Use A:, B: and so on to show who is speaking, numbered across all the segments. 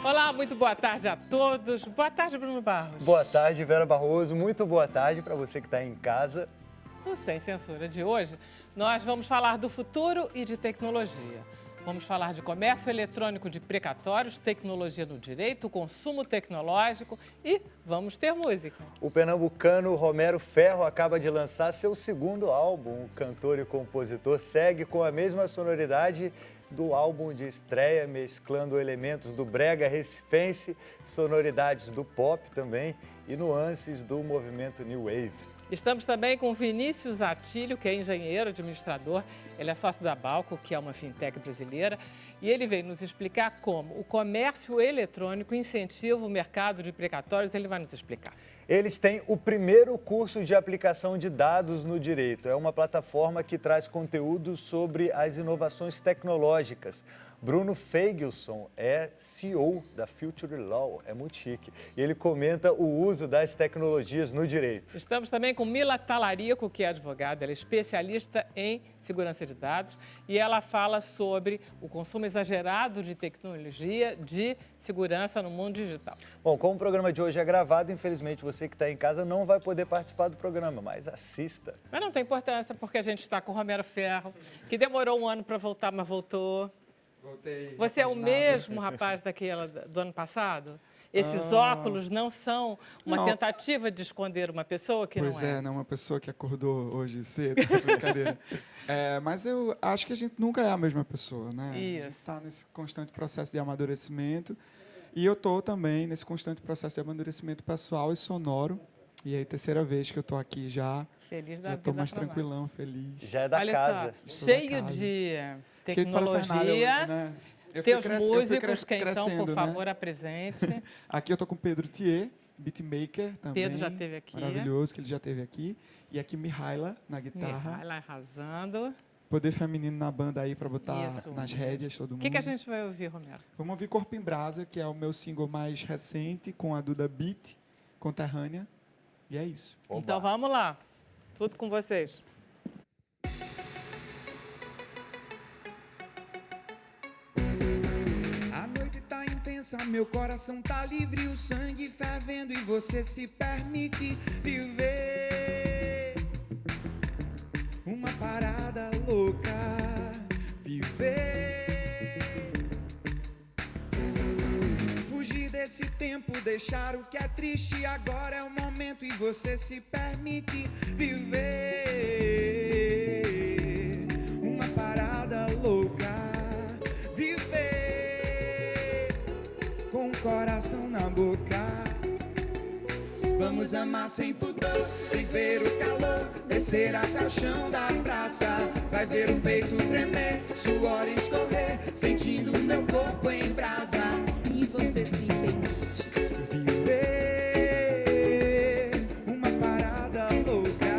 A: Olá, muito boa tarde a todos. Boa tarde, Bruno Barros.
B: Boa tarde, Vera Barroso. Muito boa tarde para você que está em casa.
A: No Sem Censura de hoje, nós vamos falar do futuro e de tecnologia. Vamos falar de comércio eletrônico de precatórios, tecnologia no direito, consumo tecnológico e vamos ter música.
B: O pernambucano Romero Ferro acaba de lançar seu segundo álbum. O cantor e compositor segue com a mesma sonoridade do álbum de estreia, mesclando elementos do brega recifense, sonoridades do pop também e nuances do movimento New Wave.
A: Estamos também com Vinícius Atílio, que é engenheiro administrador. Ele é sócio da Balco, que é uma fintech brasileira, e ele veio nos explicar como o comércio eletrônico incentiva o mercado de precatórios. Ele vai nos explicar.
B: Eles têm o primeiro curso de aplicação de dados no direito. É uma plataforma que traz conteúdo sobre as inovações tecnológicas. Bruno Feigilson é CEO da Future Law, é muito chique. E ele comenta o uso das tecnologias no direito.
A: Estamos também com Mila Talarico, que é advogada, ela é especialista em segurança de dados e ela fala sobre o consumo exagerado de tecnologia de segurança no mundo digital.
B: Bom, como o programa de hoje é gravado, infelizmente você que está em casa não vai poder participar do programa, mas assista.
A: Mas não tem importância, porque a gente está com o Romero Ferro, que demorou um ano para voltar, mas voltou.
C: Voltei.
A: Você é o mesmo rapaz do ano passado? Esses óculos não são uma tentativa de esconder uma pessoa que
C: pois
A: não é?
C: Pois é, não uma pessoa que acordou hoje cedo, brincadeira. Mas eu acho que a gente nunca é a mesma pessoa, né?
A: Isso.
C: A gente está nesse constante processo de amadurecimento e eu estou também nesse constante processo de amadurecimento pessoal e sonoro. E aí, terceira vez que eu estou aqui já.
A: Feliz da
C: já
A: vida.
C: Estou mais tranquilão, feliz.
B: Já é da
A: Olha
B: casa.
A: Só, cheio de tecnologia.
C: Hoje, né?
A: Teus músicos, quem são, por
C: né?
A: favor, apresente.
C: Aqui eu estou com o Pedro Thier, beatmaker também.
A: Pedro já esteve aqui.
C: Maravilhoso, que ele já esteve aqui. E aqui Mihaila na guitarra.
A: Mihaila arrasando.
C: Poder feminino na banda aí para botar nas rédeas todo mundo.
A: O que a gente vai ouvir, Romero?
C: Vamos ouvir Corpo em Brasa, que é o meu single mais recente, com a Duda Beat, conterrânea. E é isso.
A: Oba. Então vamos lá. Tudo com vocês.
D: Meu coração tá livre, o sangue fervendo e você se permite viver uma parada louca, viver, fugir desse tempo, deixar o que é triste, agora é o momento e você se permite viver uma parada louca. Com o coração na boca, vamos amar sem pudor, viver o calor, descer até o chão da praça. Vai ver o peito tremer, suor escorrer, sentindo meu corpo em brasa. E você se permite viver uma parada louca,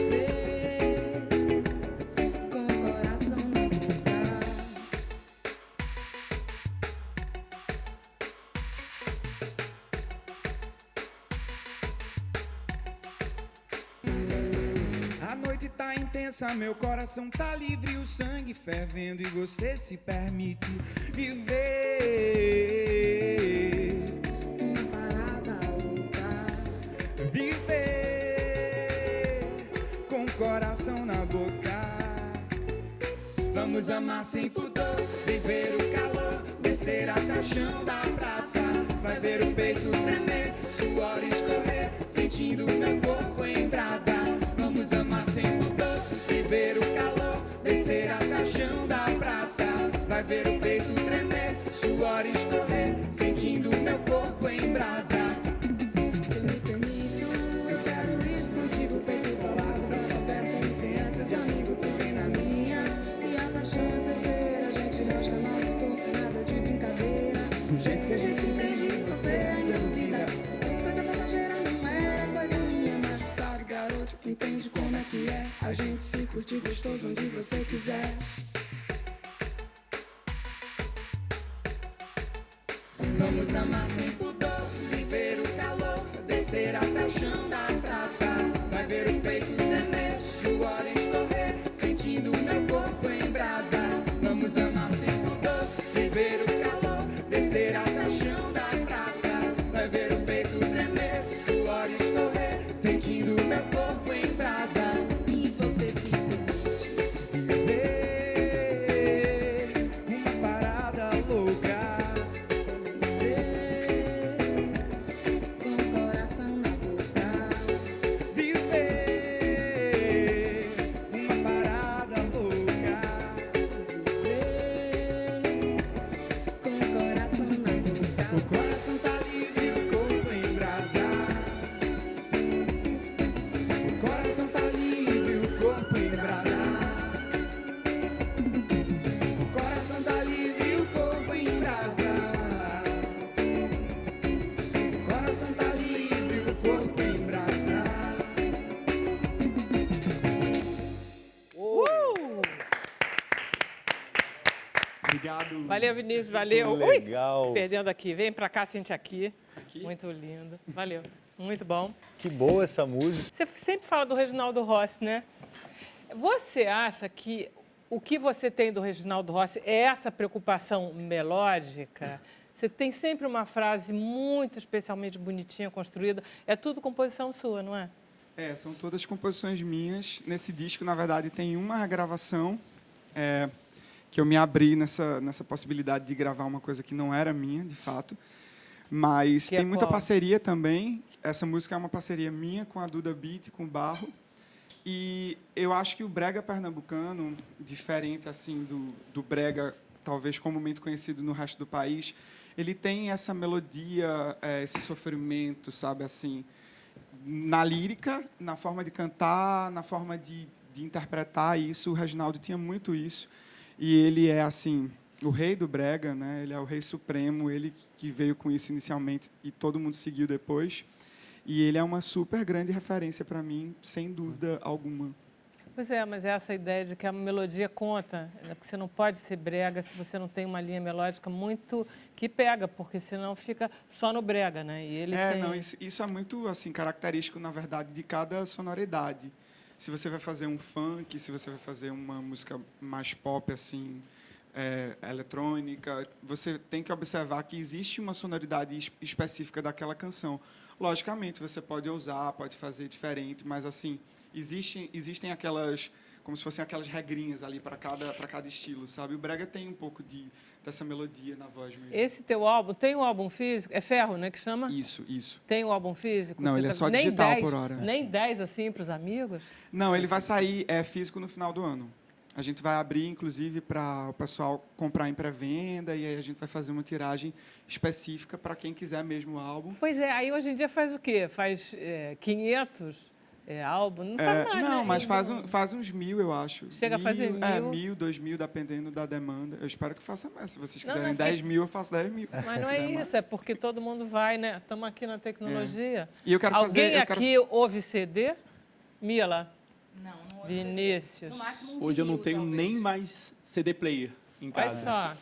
E: viver com o coração na boca.
D: A noite tá intensa, meu coração tá livre, o sangue fervendo e você se permite viver
E: uma parada louca,
D: viver com o coração na boca. Vamos amar sem pudor, viver o calor, descer até o chão da praça. Vai ver o peito tremer, suor escorrer, sentindo meu corpo em brasa. Vamos amar sem pudor, viver o calor, descer até o chão da praça. Vai ver o peito tremer, suor escorrer, sentindo meu corpo em brasa.
E: se eu me permito, eu quero isso contigo, peito colado, braço aberto, licença de amigo que vem na minha. E a paixão é certeira, a gente rasga nosso corpo, nada de brincadeira. Do jeito que a gente se entende, você ainda duvida. Se fosse coisa passageira, não era coisa minha. Mas sabe, garoto, entende como é que é. A gente se curte gostoso onde você quiser.
D: Vamos amar sem pudor, viver o calor, descer até o chão da praça. Vai ver o peito tremer, suor escorrer, sentindo meu corpo em brasa. Vamos amar sem pudor, viver o calor, descer
C: Obrigado.
A: Valeu, Vinícius, valeu.
B: Que legal.
A: Ui, perdendo aqui. Vem pra cá, sente aqui. Muito lindo. Valeu. Muito bom.
B: Que boa essa música.
A: Você sempre fala do Reginaldo Rossi, né? Você acha que o que você tem do Reginaldo Rossi é essa preocupação melódica? Você tem sempre uma frase muito especialmente bonitinha, construída. É tudo composição sua, não é?
C: São todas composições minhas. Nesse disco, na verdade, tem uma gravação que eu me abri nessa possibilidade de gravar uma coisa que não era minha, de fato. Mas
A: Que
C: tem
A: é
C: muita
A: qual?
C: parceria também. Essa música é uma parceria minha com a Duda Beat, com o Barro. E eu acho que o brega pernambucano, diferente assim do brega, talvez comumente conhecido no resto do país, ele tem essa melodia, esse sofrimento, sabe, assim, na lírica, na forma de cantar, na forma de interpretar isso. O Reginaldo tinha muito isso. E ele é, assim, o rei do brega, né? Ele é o rei supremo, ele que veio com isso inicialmente e todo mundo seguiu depois. E ele é uma super grande referência para mim, sem dúvida alguma.
A: Pois é, mas é essa ideia de que a melodia conta, né? Porque você não pode ser brega se você não tem uma linha melódica muito que pega, porque senão fica só no brega, né? E ele tem...
C: Não, isso é muito assim característico, na verdade, de cada sonoridade. Se você vai fazer um funk, se você vai fazer uma música mais pop, assim, eletrônica, você tem que observar que existe uma sonoridade específica daquela canção. Logicamente, você pode ousar, pode fazer diferente, mas assim existem aquelas, como se fossem aquelas regrinhas ali para cada estilo, sabe? O brega tem um pouco dessa melodia na voz mesmo.
A: Esse teu álbum, tem um álbum físico? É Ferro, né, que chama?
C: Isso.
A: Tem um álbum físico?
C: Não,
A: Você
C: ele é só digital por hora.
A: Nem 10 assim para os amigos?
C: Não, ele vai sair físico no final do ano. A gente vai abrir, inclusive, para o pessoal comprar em pré-venda e aí a gente vai fazer uma tiragem específica para quem quiser mesmo o álbum.
A: Pois é, aí hoje em dia faz o quê? Faz 500 álbum? Não faz mais,
C: Não,
A: né?
C: mas faz uns 1.000, eu acho.
A: Chega a fazer 1.000?
C: 1.000, 2.000, dependendo da demanda. Eu espero que faça mais. Se vocês
A: Não,
C: quiserem 10.000, eu faço 10.000.
A: Mas não é isso, é porque todo mundo vai, né? Estamos aqui na tecnologia.
C: E eu quero
A: Alguém
C: fazer...
A: aqui ouve CD? Mila?
F: Não ouço
A: Vinícius?
F: CD. No máximo um
G: Hoje eu não
F: vinil,
G: tenho
F: talvez.
G: nem mais CD player em
A: Olha
G: casa.
A: só.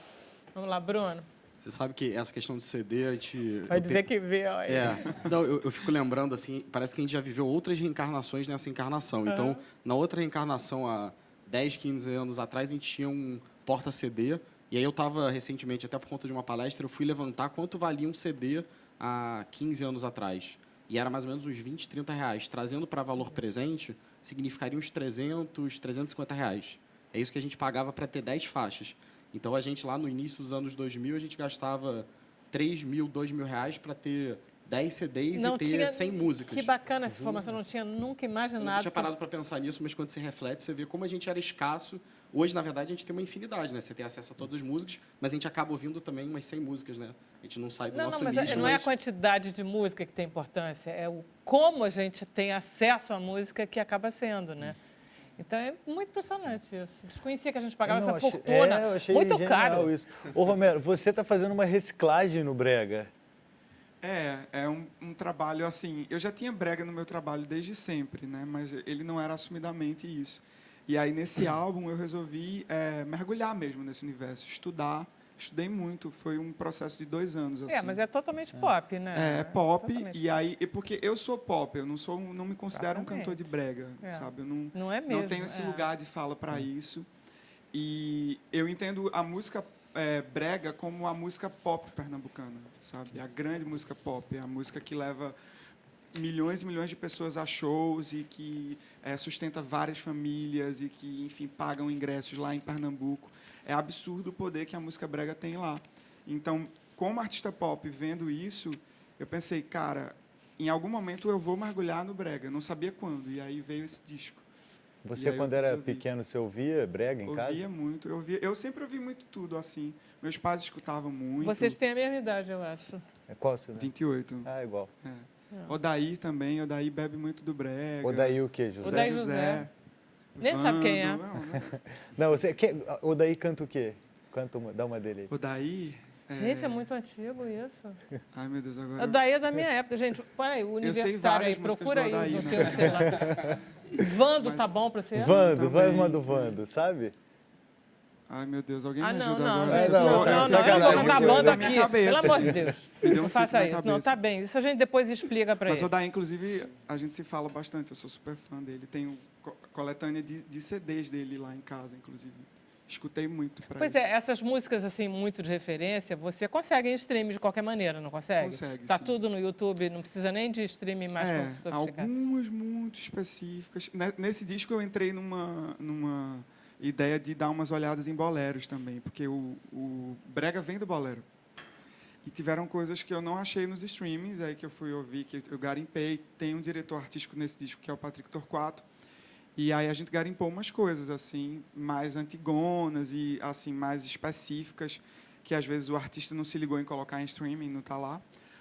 A: Vamos lá, Bruno.
G: Você sabe que essa questão de CD, a gente...
A: Vai dizer que vê, olha.
G: Não, eu fico lembrando, assim, parece que a gente já viveu outras reencarnações nessa encarnação. Então, na outra reencarnação, há 10, 15 anos atrás, a gente tinha um porta-CD. E aí eu estava, recentemente, até por conta de uma palestra, eu fui levantar quanto valia um CD há 15 anos atrás. E era mais ou menos uns 20, 30 reais. Trazendo para valor presente, significaria uns 300, 350 reais. É isso que a gente pagava para ter 10 faixas. Então, a gente, lá no início dos anos 2000, a gente gastava 3.000, 2.000 reais para ter 10 CDs e ter 100 músicas.
A: Que bacana essa informação, não tinha nunca
G: Eu
A: imaginado.
G: não tinha parado para pensar nisso, mas quando você reflete, você vê como a gente era escasso. Hoje, na verdade, a gente tem uma infinidade, né? Você tem acesso a todas as músicas, mas a gente acaba ouvindo também umas 100 músicas, né? A gente não sai do nosso
A: mas
G: nicho,
A: não é a quantidade de música que tem importância, é o como a gente tem acesso à música que acaba sendo, né? Então é muito impressionante isso. Desconhecia que a gente pagava essa fortuna.
B: Eu achei
A: muito
B: genial
A: caro.
B: isso. Ô, Romero, você está fazendo uma reciclagem no brega.
C: É um trabalho assim... Eu já tinha brega no meu trabalho desde sempre, né? Mas ele não era assumidamente isso. E aí, nesse álbum, eu resolvi mergulhar mesmo nesse universo, estudar. Estudei muito, foi um processo de 2 anos. Assim.
A: Mas é totalmente pop, né?
C: É pop,
A: Totalmente.
C: e aí... Porque eu sou pop, eu não me considero um cantor de brega, sabe? Eu
A: Não é mesmo.
C: não tenho esse lugar de fala para isso. E eu entendo a música brega como a música pop pernambucana, sabe? A grande música pop, a música que leva milhões e milhões de pessoas a shows e que sustenta várias famílias e que, enfim, pagam ingressos lá em Pernambuco. É absurdo o poder que a música brega tem lá. Então, como artista pop, vendo isso, eu pensei, cara, em algum momento eu vou mergulhar no brega. Não sabia quando, e aí veio esse disco.
B: Você, quando era pequeno, você ouvia brega em casa?
C: Ouvia muito. Eu sempre ouvi muito tudo, assim. Meus pais escutavam muito.
A: Vocês têm a mesma idade, eu acho.
B: Qual você?
C: 28.
B: Ah, igual.
C: Odaí também. Odaí bebe muito do brega.
B: Odaí o quê, José?
A: Odaí José. Nem sabe quem é.
B: Não, Odaí canta o quê? Dá uma dele aí.
C: Odaí...
A: Gente, é muito antigo isso.
C: Ai, meu Deus, agora...
A: O Daí é da minha época, gente. Peraí, o universitário aí, procura aí
C: Odaí,
A: no
C: né?
A: teu celular. Vando, tá bom pra você?
B: Vando, vai uma do Vando, sabe?
C: Ai, meu Deus, alguém me
A: Ah, não,
C: ajuda
A: não,
C: agora.
A: gente,
B: Não,
A: não,
B: é
A: não, não, eu não
B: sacanagem.
A: vou
B: Deu
A: cantar a
B: um
A: banda
B: tilt na
A: aqui,
C: minha cabeça,
A: pelo amor de
C: gente.
A: Deus.
C: Me deu um
A: Não
C: tilt
A: faça
C: na
A: isso. Não,
C: cabeça.
A: tá bem. Isso a gente depois explica pra
C: Mas
A: ele.
C: o Daí, inclusive, a gente se fala bastante, eu sou super fã dele. Tenho coletânea de CDs dele lá em casa, inclusive. Escutei muito para
A: Pois
C: isso.
A: é, essas músicas assim muito de referência, você consegue em streaming de qualquer maneira, não consegue?
C: Consegue,
A: Tá
C: sim.
A: tudo no YouTube, não precisa nem de streaming mais sofisticado.
C: Algumas muito específicas. Nesse disco eu entrei numa ideia de dar umas olhadas em boleros também, porque o brega vem do bolero. E tiveram coisas que eu não achei nos streamings, aí que eu fui ouvir, que eu garimpei. Tem um diretor artístico nesse disco, que é o Patrick Torquato. E aí a gente garimpou umas coisas assim, mais antigonas e assim mais específicas, que às vezes o artista não se ligou em colocar em streaming, não está lá.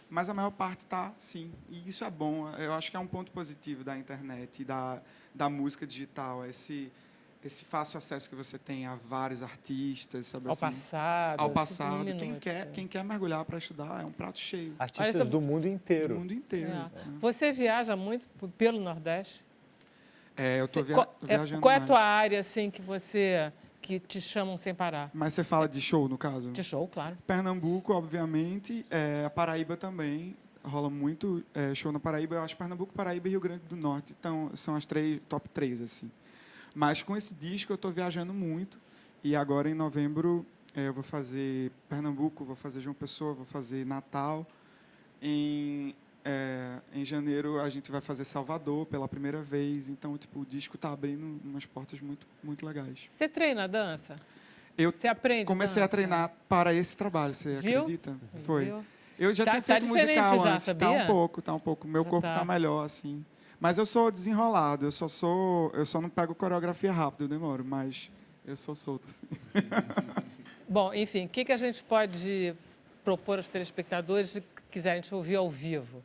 C: Mas a maior parte está, sim. E isso é bom. Eu acho que é um ponto positivo da internet e da música digital. Esse fácil acesso que você tem a vários artistas, sabe
A: Ao
C: assim?
A: passado.
C: Ao passado.
A: Minutos,
C: Quem quer mergulhar para estudar é um prato cheio.
B: Artistas
A: Olha,
B: do mundo inteiro.
C: Do mundo inteiro.
A: É.
C: né?
A: Você viaja muito pelo Nordeste?
C: Eu estou viajando
A: Qual é a
C: mais.
A: tua área assim que te chamam sem parar?
C: Mas você fala de show, no caso?
A: De show, claro.
C: Pernambuco, obviamente. A Paraíba também. Rola muito show na Paraíba. Eu acho Pernambuco, Paraíba e Rio Grande do Norte. Então, são as top 3, assim. Mas com esse disco eu estou viajando muito. E agora, em novembro, eu vou fazer Pernambuco, vou fazer João Pessoa, vou fazer Natal. Em janeiro, a gente vai fazer Salvador pela primeira vez. Então, tipo, o disco está abrindo umas portas muito, muito legais.
A: Você treina dança?
C: Eu
A: Você aprende
C: comecei a
A: dança?
C: treinar para esse trabalho, você
A: Viu?
C: acredita? Foi.
A: Viu?
C: Eu já
A: Tá-
C: tinha
A: tá
C: feito
A: diferente
C: musical
A: já,
C: antes.
A: sabia?
C: Tá um pouco. Meu
A: Já
C: corpo
A: tá.
C: tá melhor, assim. Mas eu sou desenrolado, eu só não pego coreografia rápido, eu demoro, mas eu sou solto, assim.
A: Bom, enfim, o que a gente pode propor aos telespectadores que quiserem te ouvir ao vivo?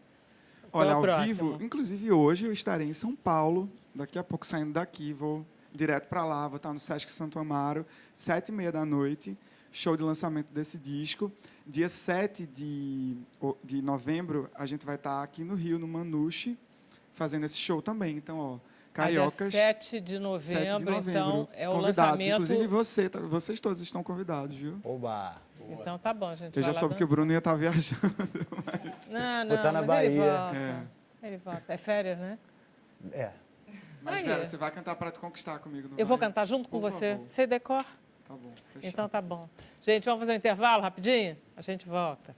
A: Qual é
C: Olha,
A: o
C: ao
A: próximo?
C: vivo, inclusive hoje eu estarei em São Paulo, daqui a pouco saindo daqui, vou direto para lá, vou estar no Sesc Santo Amaro, 7h30 da noite, show de lançamento desse disco. Dia 7 de novembro, a gente vai estar aqui no Rio, no Manuche, fazendo esse show também. Então, ó, cariocas...
A: Dia 7 de novembro,
C: 7 de novembro.
A: então, é o
C: Convidados.
A: lançamento...
C: Inclusive vocês todos estão convidados, viu?
B: Oba!
A: Então tá bom, gente.
C: Eu
A: vai
C: já
A: lá
C: soube que o
A: dançar.
C: Bruno ia estar viajando.
A: Não,
B: Vou tá na
A: mas ele
B: Bahia.
A: volta. Ele volta. É férias, né?
B: É.
C: Mas,
A: Aí.
C: Vera, você vai cantar para te conquistar comigo, não
A: Eu vou
C: vai?
A: cantar junto com
C: Por
A: você.
C: favor.
A: Você decora?
C: Tá bom, fechado.
A: Então tá bom. Gente, vamos fazer um intervalo rapidinho? A gente volta.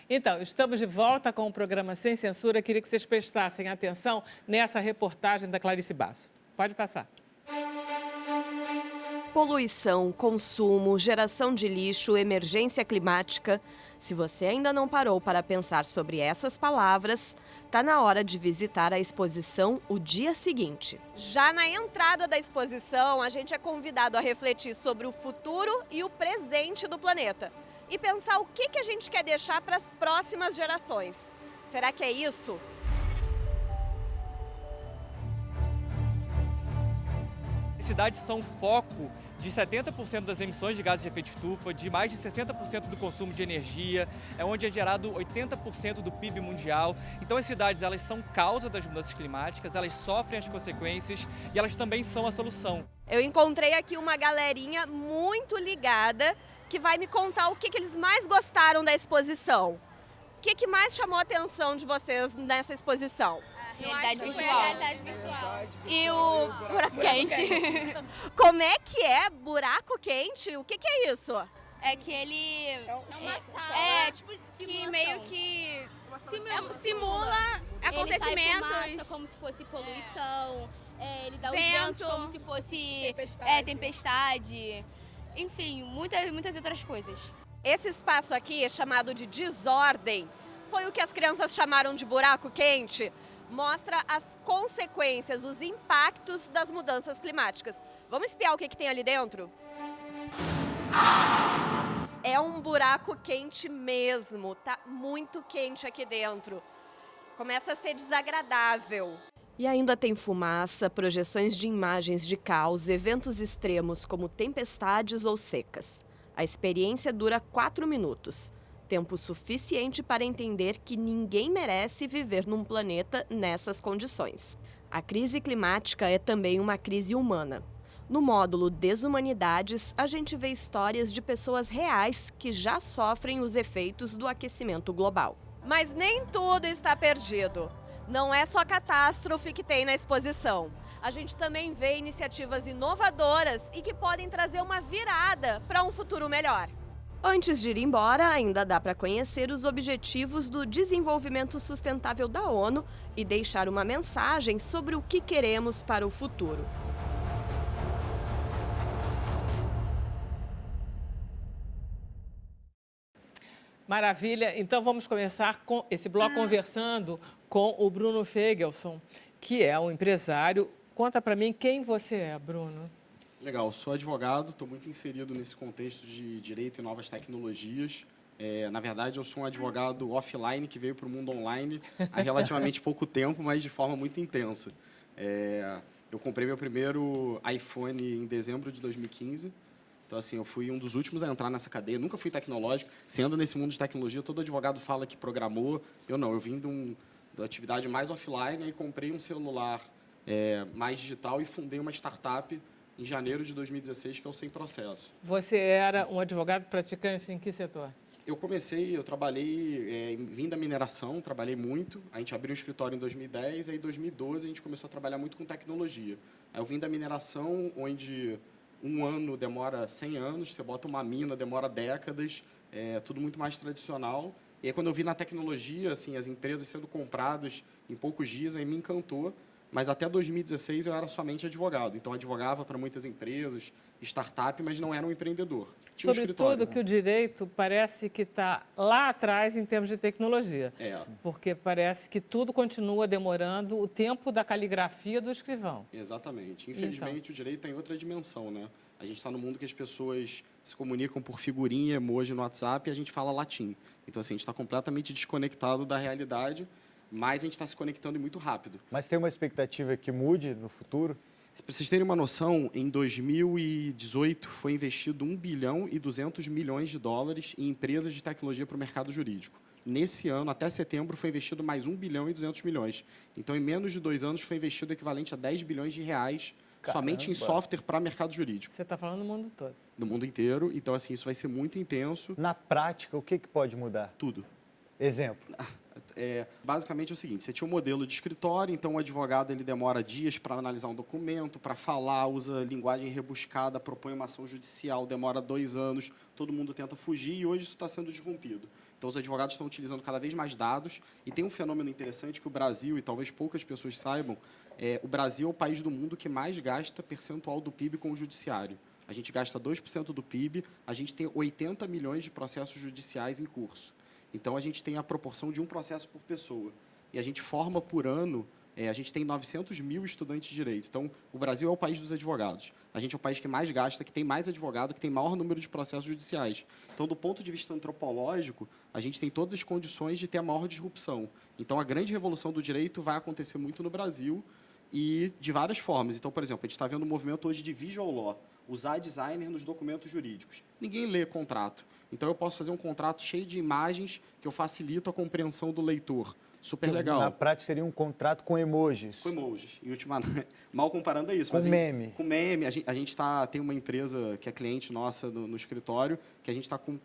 A: Então, estamos de volta com o programa Sem Censura. Queria que vocês prestassem atenção nessa reportagem da Clarice Basso. Pode passar.
F: Poluição, consumo, geração de lixo, emergência climática. Se você ainda não parou para pensar sobre essas palavras, está na hora de visitar a exposição O Dia Seguinte. Já na entrada da exposição, a gente é convidado a refletir sobre o futuro e o presente do planeta. E pensar o que a gente quer deixar para as próximas gerações. Será que é isso?
H: As cidades são foco de 70% das emissões de gases de efeito estufa, de mais de 60% do consumo de energia, é onde é gerado 80% do PIB mundial. Então as cidades, elas são causa das mudanças climáticas, elas sofrem as consequências e elas também são a solução.
F: Eu encontrei aqui uma galerinha muito ligada que vai me contar o que eles mais gostaram da exposição. O que mais chamou a atenção de vocês nessa exposição?
I: Realidade virtual. E o buraco quente.
F: Como é que é buraco quente? O que é isso?
I: É que ele... É uma sala. É, tipo, que meio que simula acontecimentos.
J: Ele sai fumaça como se fosse poluição. Ele dá os
I: Vento.
J: ventos como se fosse tempestade. Enfim, muitas outras coisas.
F: Esse espaço aqui, chamado de desordem, foi o que as crianças chamaram de buraco quente. Mostra as consequências, os impactos das mudanças climáticas. Vamos espiar o que tem ali dentro? É um buraco quente mesmo, tá muito quente aqui dentro. Começa a ser desagradável. E ainda tem fumaça, projeções de imagens de caos, eventos extremos como tempestades ou secas. A experiência dura 4 minutos. Tempo suficiente para entender que ninguém merece viver num planeta nessas condições. A crise climática é também uma crise humana. No módulo Desumanidades, a gente vê histórias de pessoas reais que já sofrem os efeitos do aquecimento global. Mas nem tudo está perdido. Não é só catástrofe que tem na exposição. A gente também vê iniciativas inovadoras e que podem trazer uma virada para um futuro melhor. Antes de ir embora, ainda dá para conhecer os Objetivos do Desenvolvimento Sustentável da ONU e deixar uma mensagem sobre o que queremos para o futuro.
A: Maravilha. Então vamos começar com esse bloco conversando com o Bruno Feigelson, que é um empresário. Conta para mim quem você é, Bruno.
G: Legal, sou advogado, estou muito inserido nesse contexto de direito e novas tecnologias. Na verdade, eu sou um advogado offline que veio para o mundo online há relativamente pouco tempo, mas de forma muito intensa. Eu comprei meu primeiro iPhone em dezembro de 2015. Então, assim, eu fui um dos últimos a entrar nessa cadeia. Nunca fui tecnológico. Você anda nesse mundo de tecnologia, todo advogado fala que programou. Eu não, eu vim da atividade mais offline e comprei um celular mais digital e fundei uma startup em janeiro de 2016, que é o Sem Processo.
A: Você era um advogado praticante em que setor?
G: Eu trabalhei, vim da mineração, trabalhei muito. A gente abriu um escritório em 2010, aí em 2012 a gente começou a trabalhar muito com tecnologia. Aí eu vim da mineração, onde um ano demora 100 anos, você bota uma mina, demora décadas, tudo muito mais tradicional. E aí, quando eu vi na tecnologia, assim, as empresas sendo compradas em poucos dias, aí me encantou. Mas até 2016 eu era somente advogado. Então, advogava para muitas empresas, startup, mas não era um empreendedor. Tinha um escritório.
A: Sobretudo que o direito parece que está lá atrás em termos de tecnologia. Porque parece que tudo continua demorando o tempo da caligrafia do escrivão.
G: Exatamente. Infelizmente, o direito tem outra dimensão, né? A gente está no mundo que as pessoas se comunicam por figurinha, emoji no WhatsApp e a gente fala latim. Então, assim, a gente está completamente desconectado da realidade, mas a gente está se conectando muito rápido.
B: Mas tem uma expectativa que mude no futuro?
G: Para vocês terem uma noção, em 2018 foi investido 1 bilhão e 200 milhões de dólares em empresas de tecnologia para o mercado jurídico. Nesse ano, até setembro, foi investido mais 1 bilhão e 200 milhões. Então, em menos de 2 anos, foi investido o equivalente a 10 bilhões de reais somente em software para mercado jurídico.
A: Você está falando no mundo todo.
G: No mundo inteiro. Então, assim, isso vai ser muito intenso.
B: Na prática, o que pode mudar?
G: Tudo.
B: Exemplo.
G: Basicamente é o seguinte, você tinha um modelo de escritório, então o advogado ele demora dias para analisar um documento, para falar, usa linguagem rebuscada, propõe uma ação judicial, demora 2 anos, todo mundo tenta fugir e hoje isso está sendo desrompido. Então os advogados estão utilizando cada vez mais dados e tem um fenômeno interessante que o Brasil, e talvez poucas pessoas saibam, o Brasil é o país do mundo que mais gasta percentual do PIB com o judiciário. A gente gasta 2% do PIB, a gente tem 80 milhões de processos judiciais em curso. Então, a gente tem a proporção de um processo por pessoa. E a gente forma por ano, a gente tem 900 mil estudantes de direito. Então, o Brasil é o país dos advogados. A gente é o país que mais gasta, que tem mais advogado, que tem maior número de processos judiciais. Então, do ponto de vista antropológico, a gente tem todas as condições de ter a maior disrupção. Então, a grande revolução do direito vai acontecer muito no Brasil e de várias formas. Então, por exemplo, a gente está vendo um movimento hoje de visual law, usar designer nos documentos jurídicos. Ninguém lê contrato. Então, eu posso fazer um contrato cheio de imagens que eu facilito a compreensão do leitor. Super legal.
B: Na prática, seria um contrato com emojis.
G: Com emojis. Em última, mal comparando a isso.
B: Com meme.
G: Com meme. A gente tem uma empresa que é cliente nossa no escritório, que a gente está com...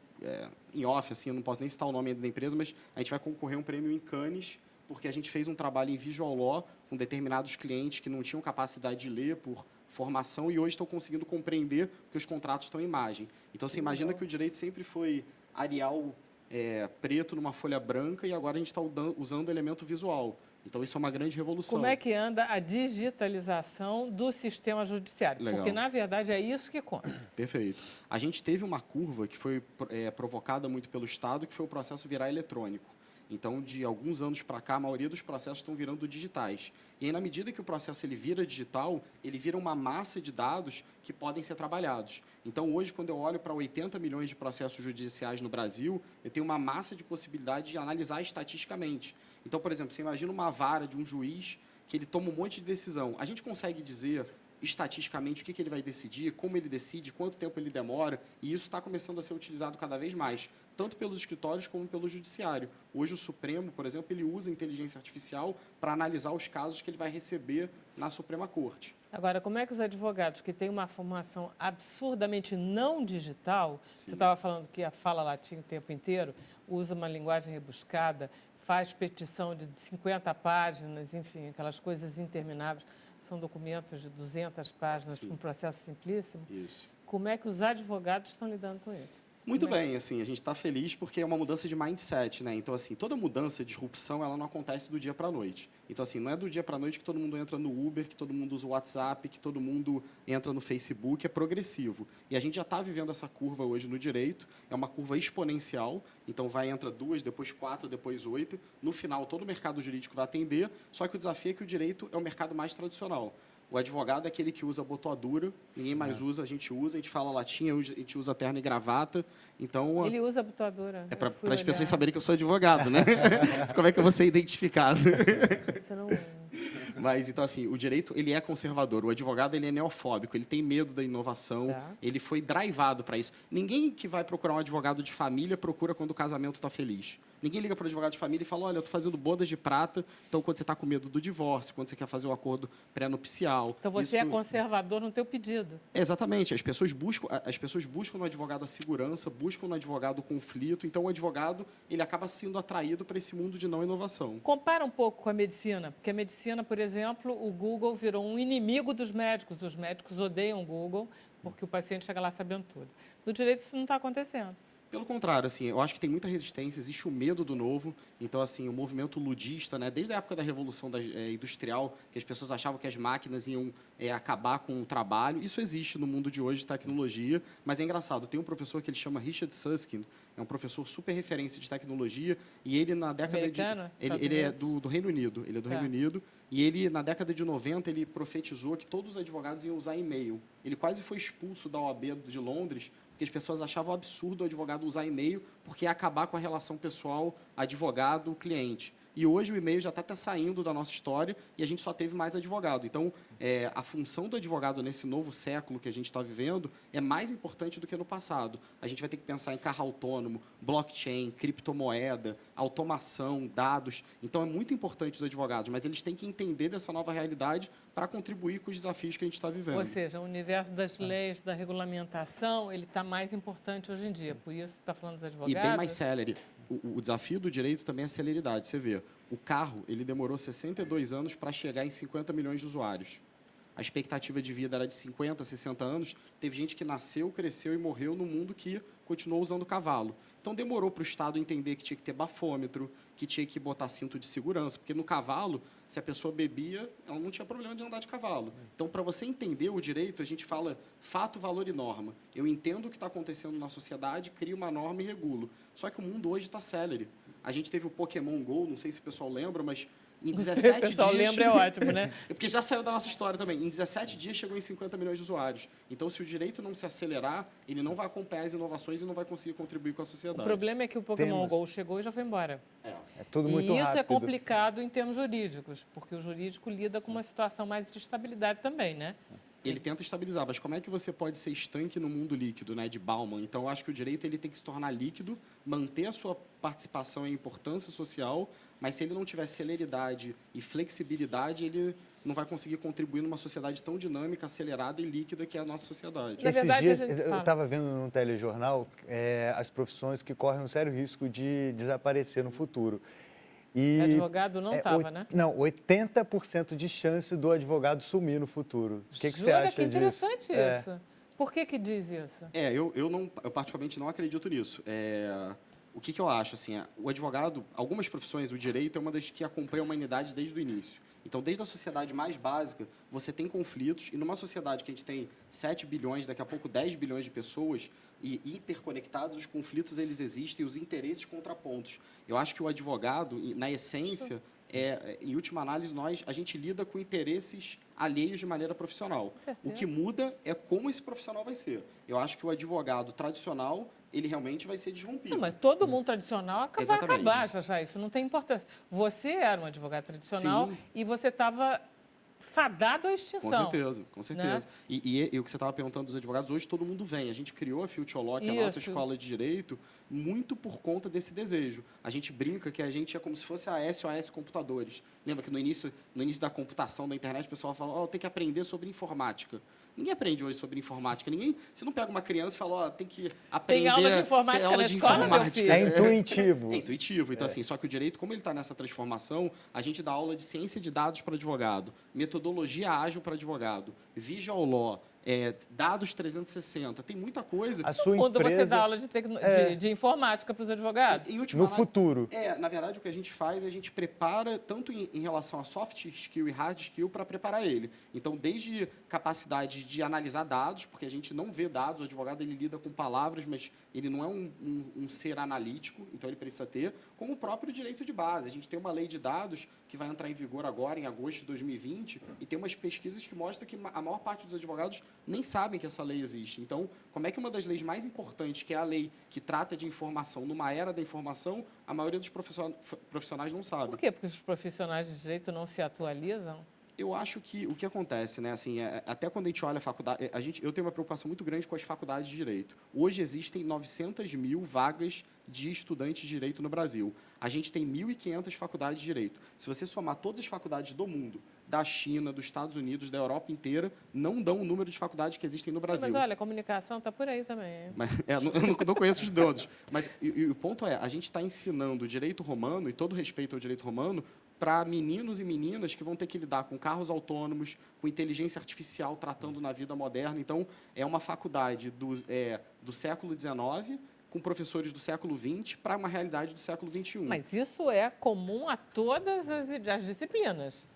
G: em off, assim, eu não posso nem citar o nome da empresa, mas a gente vai concorrer a um prêmio em Cannes, porque a gente fez um trabalho em visual law com determinados clientes que não tinham capacidade de ler por formação e hoje estão conseguindo compreender que os contratos estão em imagem. Então, você imagina que o direito sempre foi Arial preto numa folha branca e agora a gente está usando elemento visual. Então, isso é uma grande revolução.
A: Como é que anda a digitalização do sistema judiciário?
G: Legal.
A: Porque, na verdade, é isso que conta.
G: Perfeito. A gente teve uma curva que foi provocada muito pelo Estado, que foi o processo virar eletrônico. Então, de alguns anos para cá, a maioria dos processos estão virando digitais. E aí, na medida que o processo ele vira digital, ele vira uma massa de dados que podem ser trabalhados. Então, hoje, quando eu olho para 80 milhões de processos judiciais no Brasil, eu tenho uma massa de possibilidade de analisar estatisticamente. Então, por exemplo, você imagina uma vara de um juiz que ele toma um monte de decisão. A gente consegue dizer estatisticamente o que ele vai decidir, como ele decide, quanto tempo ele demora, e isso está começando a ser utilizado cada vez mais, tanto pelos escritórios como pelo judiciário. Hoje o Supremo, por exemplo, ele usa inteligência artificial para analisar os casos que ele vai receber na Suprema Corte.
A: Agora, como é que os advogados que têm uma formação absurdamente não digital,
G: Sim.
A: você estava falando que fala latim o tempo inteiro, usa uma linguagem rebuscada, faz petição de 50 páginas, enfim, aquelas coisas intermináveis, são documentos de 200 páginas
G: Sim.
A: com um processo simplíssimo.
G: Isso.
A: Como é que os advogados estão lidando com isso?
G: Muito bem, assim, a gente está feliz porque é uma mudança de mindset, né? Então, assim, toda mudança, disrupção, ela não acontece do dia para a noite. Então, assim, não é do dia para a noite que todo mundo entra no Uber, que todo mundo usa o WhatsApp, que todo mundo entra no Facebook, é progressivo. E a gente já está vivendo essa curva hoje no direito, é uma curva exponencial, então entra 2, depois 4, depois 8. No final, todo o mercado jurídico vai atender, só que o desafio é que o direito é o mercado mais tradicional. O advogado é aquele que usa botoadura, ninguém mais usa, a gente fala latim, a gente usa terno e gravata. Então,
A: Ele usa botoadura.
G: é para as pessoas saberem que eu sou advogado, né? Como é que eu vou ser identificado?
A: Você não...
G: Mas, então, assim, o direito, ele é conservador. O advogado, ele é neofóbico. Ele tem medo da inovação.
A: Tá.
G: Ele foi drivado para isso. Ninguém que vai procurar um advogado de família procura quando o casamento está feliz. Ninguém liga para o advogado de família e fala, olha, eu estou fazendo bodas de prata, então quando você está com medo do divórcio, quando você quer fazer o acordo pré-nupcial...
A: Então você é conservador no teu pedido.
G: Exatamente. As pessoas buscam no advogado a segurança, buscam no advogado o conflito. Então, o advogado, ele acaba sendo atraído para esse mundo de não inovação.
A: Compara um pouco com a medicina, porque a medicina, por exemplo, o Google virou um inimigo dos médicos. Os médicos odeiam o Google porque o paciente chega lá sabendo tudo. No direito isso não está acontecendo.
G: Pelo contrário, assim, eu acho que tem muita resistência, existe o medo do novo. Então, assim, o movimento ludista, né, desde a época da Revolução Industrial, que as pessoas achavam que as máquinas iam acabar com o trabalho, isso existe no mundo de hoje de tecnologia, mas é engraçado. Tem um professor que ele chama Richard Susskind, é um professor super referência de tecnologia, e ele na década
A: Americano?
G: Ele é do Reino Unido, ele é do Reino Unido, e ele, na década de 90, ele profetizou que todos os advogados iam usar e-mail. Ele quase foi expulso da OAB de Londres, porque as pessoas achavam absurdo o advogado usar e-mail, porque ia acabar com a relação pessoal advogado-cliente. E hoje o e-mail já está até saindo da nossa história e a gente só teve mais advogado. Então, a função do advogado nesse novo século que a gente está vivendo é mais importante do que no passado. A gente vai ter que pensar em carro autônomo, blockchain, criptomoeda, automação, dados. Então, é muito importante os advogados, mas eles têm que entender dessa nova realidade para contribuir com os desafios que a gente está vivendo.
A: Ou seja, o universo das leis, da regulamentação, ele está mais importante hoje em dia. Por isso, você está falando dos advogados.
G: E bem mais célere. O desafio do direito também é a celeridade. Você vê, o carro ele demorou 62 anos para chegar em 50 milhões de usuários. A expectativa de vida era de 50, 60 anos. Teve gente que nasceu, cresceu e morreu no mundo que continuou usando cavalo. Então, demorou para o Estado entender que tinha que ter bafômetro, que tinha que botar cinto de segurança, porque no cavalo, se a pessoa bebia, ela não tinha problema de andar de cavalo. Então, para você entender o direito, a gente fala fato, valor e norma. Eu entendo o que está acontecendo na sociedade, crio uma norma e regulo. Só que o mundo hoje está célere. A gente teve o Pokémon GO, não sei se o pessoal lembra, mas em 17 dias...
A: O pessoal lembra, é ótimo, né?
G: Porque já saiu da nossa história também. Em 17 dias chegou em 50 milhões de usuários. Então, se o direito não se acelerar, ele não vai acompanhar as inovações e não vai conseguir contribuir com a sociedade.
A: O problema é que o Pokémon GO chegou e já foi embora.
B: É tudo muito
A: rápido. E isso
B: rápido.
A: é complicado em termos jurídicos, porque o jurídico lida com uma situação mais de estabilidade também, né?
G: Ele tenta estabilizar, mas como é que você pode ser estanque no mundo líquido, né, de Bauman? Então, eu acho que o direito ele tem que se tornar líquido, manter a sua participação e importância social, mas se ele não tiver celeridade e flexibilidade, ele não vai conseguir contribuir numa sociedade tão dinâmica, acelerada e líquida que é a nossa sociedade.
B: Esses dias, eu estava vendo num telejornal as profissões que correm um sério risco de desaparecer no futuro. E
A: advogado não estava, né?
B: Não, 80% de chance do advogado sumir no futuro. O que você acha disso?
A: Que interessante isso. Por que diz isso?
G: Eu particularmente não acredito nisso. O que eu acho? Assim, o advogado, algumas profissões, o direito é uma das que acompanha a humanidade desde o início. Então, desde a sociedade mais básica, você tem conflitos, e numa sociedade que a gente tem 7 bilhões, daqui a pouco 10 bilhões de pessoas, e hiperconectados, os conflitos eles existem, os interesses contrapontos. Eu acho que o advogado, na essência, em última análise, a gente lida com interesses alheios de maneira profissional. O que muda é como esse profissional vai ser. Eu acho que o advogado tradicional, ele realmente vai ser disrompido.
A: Não, mas todo mundo tradicional vai acabar, já isso não tem importância. Você era um advogado tradicional. Sim. E você estava fadado à extinção.
G: Com certeza. Né? E o que você estava perguntando dos advogados, hoje todo mundo vem. A gente criou a Future Law, que é a nossa escola de direito, muito por conta desse desejo. A gente brinca que a gente é como se fosse a SOS Computadores. Lembra que no início da computação da internet, o pessoal fala, tem que aprender sobre informática. Ninguém aprende hoje sobre informática. Você não pega uma criança e fala, tem que aprender...
A: Tem aula de informática na escola, meu filho?
B: É intuitivo.
G: É intuitivo. Então, assim, só que o direito, como ele está nessa transformação, a gente dá aula de ciência de dados para advogado, metodologia ágil para advogado, visual law, dados 360, tem muita coisa.
B: A sua
A: no fundo,
B: empresa...
A: você dá aula de informática para os advogados.
B: No futuro.
G: Na verdade, o que a gente faz é a gente prepara, tanto em relação a soft skill e hard skill, para preparar ele. Então, desde capacidade de analisar dados, porque a gente não vê dados, o advogado ele lida com palavras, mas ele não é um ser analítico, então ele precisa ter, como o próprio direito de base. A gente tem uma lei de dados que vai entrar em vigor agora, em agosto de 2020, e tem umas pesquisas que mostram que a maior parte dos advogados nem sabem que essa lei existe. Então, como é que uma das leis mais importantes, que é a lei que trata de informação numa era da informação, a maioria dos profissionais não sabe?
A: Por quê? Porque os profissionais de direito não se atualizam?
G: Eu acho que o que acontece, né, assim, até quando a gente olha a faculdade, eu tenho uma preocupação muito grande com as faculdades de direito. Hoje existem 900 mil vagas de estudantes de direito no Brasil. A gente tem 1.500 faculdades de direito. Se você somar todas as faculdades do mundo, da China, dos Estados Unidos, da Europa inteira, não dão o número de faculdades que existem no Brasil.
A: Mas olha, a comunicação está por aí também.
G: Mas, eu não conheço os todos. Mas e o ponto é, a gente está ensinando o direito romano, e todo respeito ao direito romano, para meninos e meninas que vão ter que lidar com carros autônomos, com inteligência artificial tratando na vida moderna. Então, é uma faculdade do século XIX, com professores do século XX, para uma realidade do século XXI.
A: Mas isso é comum a todas as disciplinas.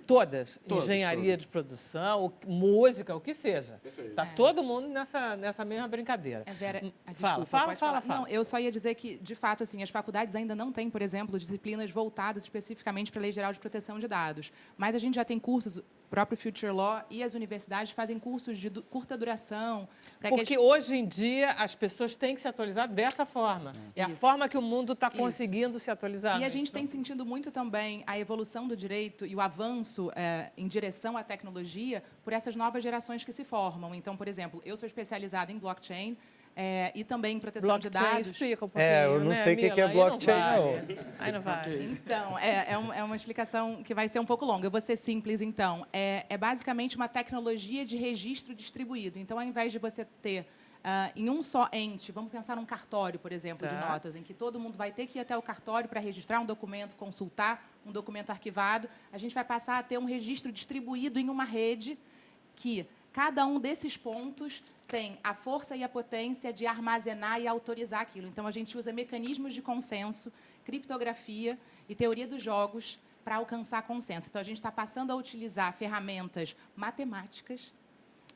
A: Todas. Engenharia de produção, música, o que seja. Está todo mundo nessa mesma brincadeira.
K: Vera, desculpa,
A: fala.
K: Não, eu só ia dizer que, de fato, assim, as faculdades ainda não têm, por exemplo, disciplinas voltadas especificamente para a Lei Geral de Proteção de Dados. Mas a gente já tem cursos, o próprio Future Law e as universidades fazem cursos de curta duração.
A: Porque hoje em dia as pessoas têm que se atualizar dessa forma. É a forma que o mundo está conseguindo se atualizar.
K: E a gente tem sentido muito também a evolução do direito e o avanço em direção à tecnologia por essas novas gerações que se formam. Então, por exemplo, eu sou especializada em blockchain e também em proteção de dados.
A: Explica um pouquinho,
B: eu não sei o que é blockchain, não.
A: Aí não vai.
K: Então, é uma explicação que vai ser um pouco longa. Eu vou ser simples, então. É basicamente uma tecnologia de registro distribuído. Então, ao invés de você ter em um só ente, vamos pensar num cartório, por exemplo, de notas, em que todo mundo vai ter que ir até o cartório para registrar um documento, consultar um documento arquivado, a gente vai passar a ter um registro distribuído em uma rede que cada um desses pontos tem a força e a potência de armazenar e autorizar aquilo. Então, a gente usa mecanismos de consenso, criptografia e teoria dos jogos para alcançar consenso. Então, a gente está passando a utilizar ferramentas matemáticas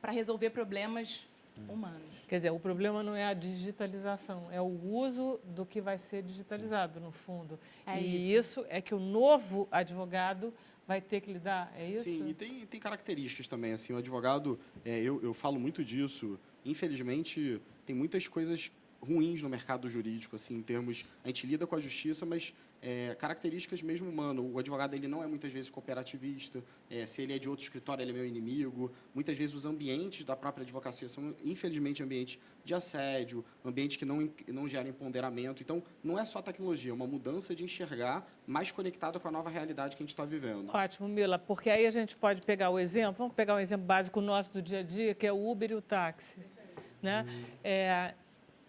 K: para resolver problemas humanos.
A: Quer dizer, o problema não é a digitalização, é o uso do que vai ser digitalizado, no fundo. Isso é que o novo advogado vai ter que lidar, é isso?
G: Sim, e tem características também. Assim, o advogado, eu falo muito disso, infelizmente, tem muitas coisas ruins no mercado jurídico, assim, em termos... A gente lida com a justiça, mas características mesmo humanas. O advogado ele não é, muitas vezes, cooperativista. Se ele é de outro escritório, ele é meu inimigo. Muitas vezes, os ambientes da própria advocacia são, infelizmente, ambientes de assédio, ambientes que não geram empoderamento. Então, não é só tecnologia, é uma mudança de enxergar mais conectada com a nova realidade que a gente está vivendo.
A: Ótimo, Mila, porque aí a gente pode pegar o exemplo, vamos pegar um exemplo básico nosso do dia a dia, que é o Uber e o táxi, né?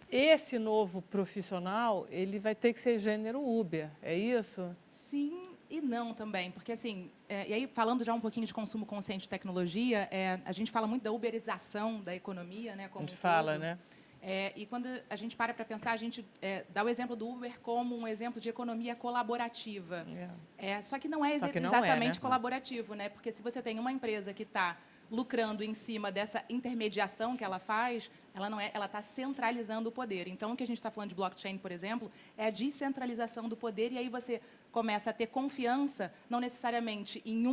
A: Esse novo profissional, ele vai ter que ser gênero Uber, é isso?
K: Sim e não também, porque assim, e aí falando já um pouquinho de consumo consciente de tecnologia, a gente fala muito da uberização da economia, né? Como
A: a gente fala, né?
K: E quando a gente para pensar, a gente dá o exemplo do Uber como um exemplo de economia colaborativa. Só que não é exatamente colaborativo, né? Porque se você tem uma empresa que está lucrando em cima dessa intermediação que ela faz, ela não é, ela está centralizando o poder. Então, o que a gente está falando de blockchain, por exemplo, é a descentralização do poder, e aí você começa a ter confiança, não necessariamente em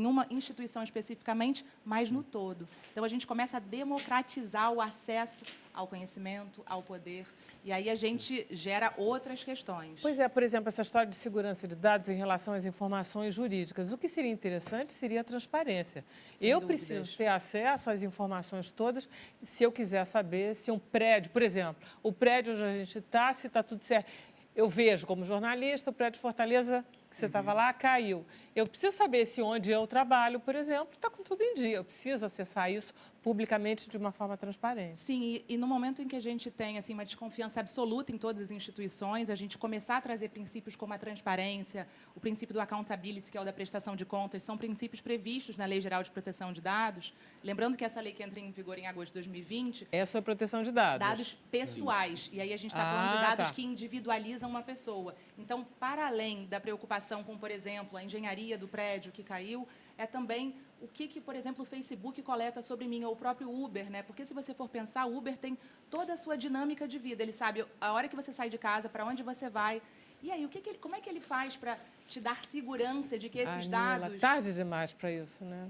K: uma instituição especificamente, mas no todo. Então, a gente começa a democratizar o acesso ao conhecimento, ao poder, e aí a gente gera outras questões.
A: Pois é, por exemplo, essa história de segurança de dados em relação às informações jurídicas. O que seria interessante seria a transparência.
K: Sem
A: eu
K: dúvidas.
A: preciso ter acesso às informações todas se eu quiser saber se um prédio, por exemplo, o prédio onde a gente está, se está tudo certo. Eu vejo como jornalista, o prédio de Fortaleza, que você estava lá, caiu. Eu preciso saber se onde eu trabalho, por exemplo, está com tudo em dia. Eu preciso acessar isso publicamente de uma forma transparente.
K: Sim, e no momento em que a gente tem assim, uma desconfiança absoluta em todas as instituições, a gente começar a trazer princípios como a transparência, o princípio do accountability, que é o da prestação de contas, são princípios previstos na Lei Geral de Proteção de Dados. Lembrando que essa lei que entra em vigor em agosto de 2020...
A: Essa é a proteção de dados.
K: Dados pessoais. E aí a gente está falando de dados
A: tá.
K: que individualizam uma pessoa. Então, para além da preocupação com, por exemplo, a engenharia do prédio que caiu, é também o que, por exemplo, o Facebook coleta sobre mim, ou o próprio Uber, né? Porque, se você for pensar, o Uber tem toda a sua dinâmica de vida. Ele sabe a hora que você sai de casa, para onde você vai. E aí, como é que ele faz para te dar segurança de que esses dados...
A: Tarde demais para isso, né?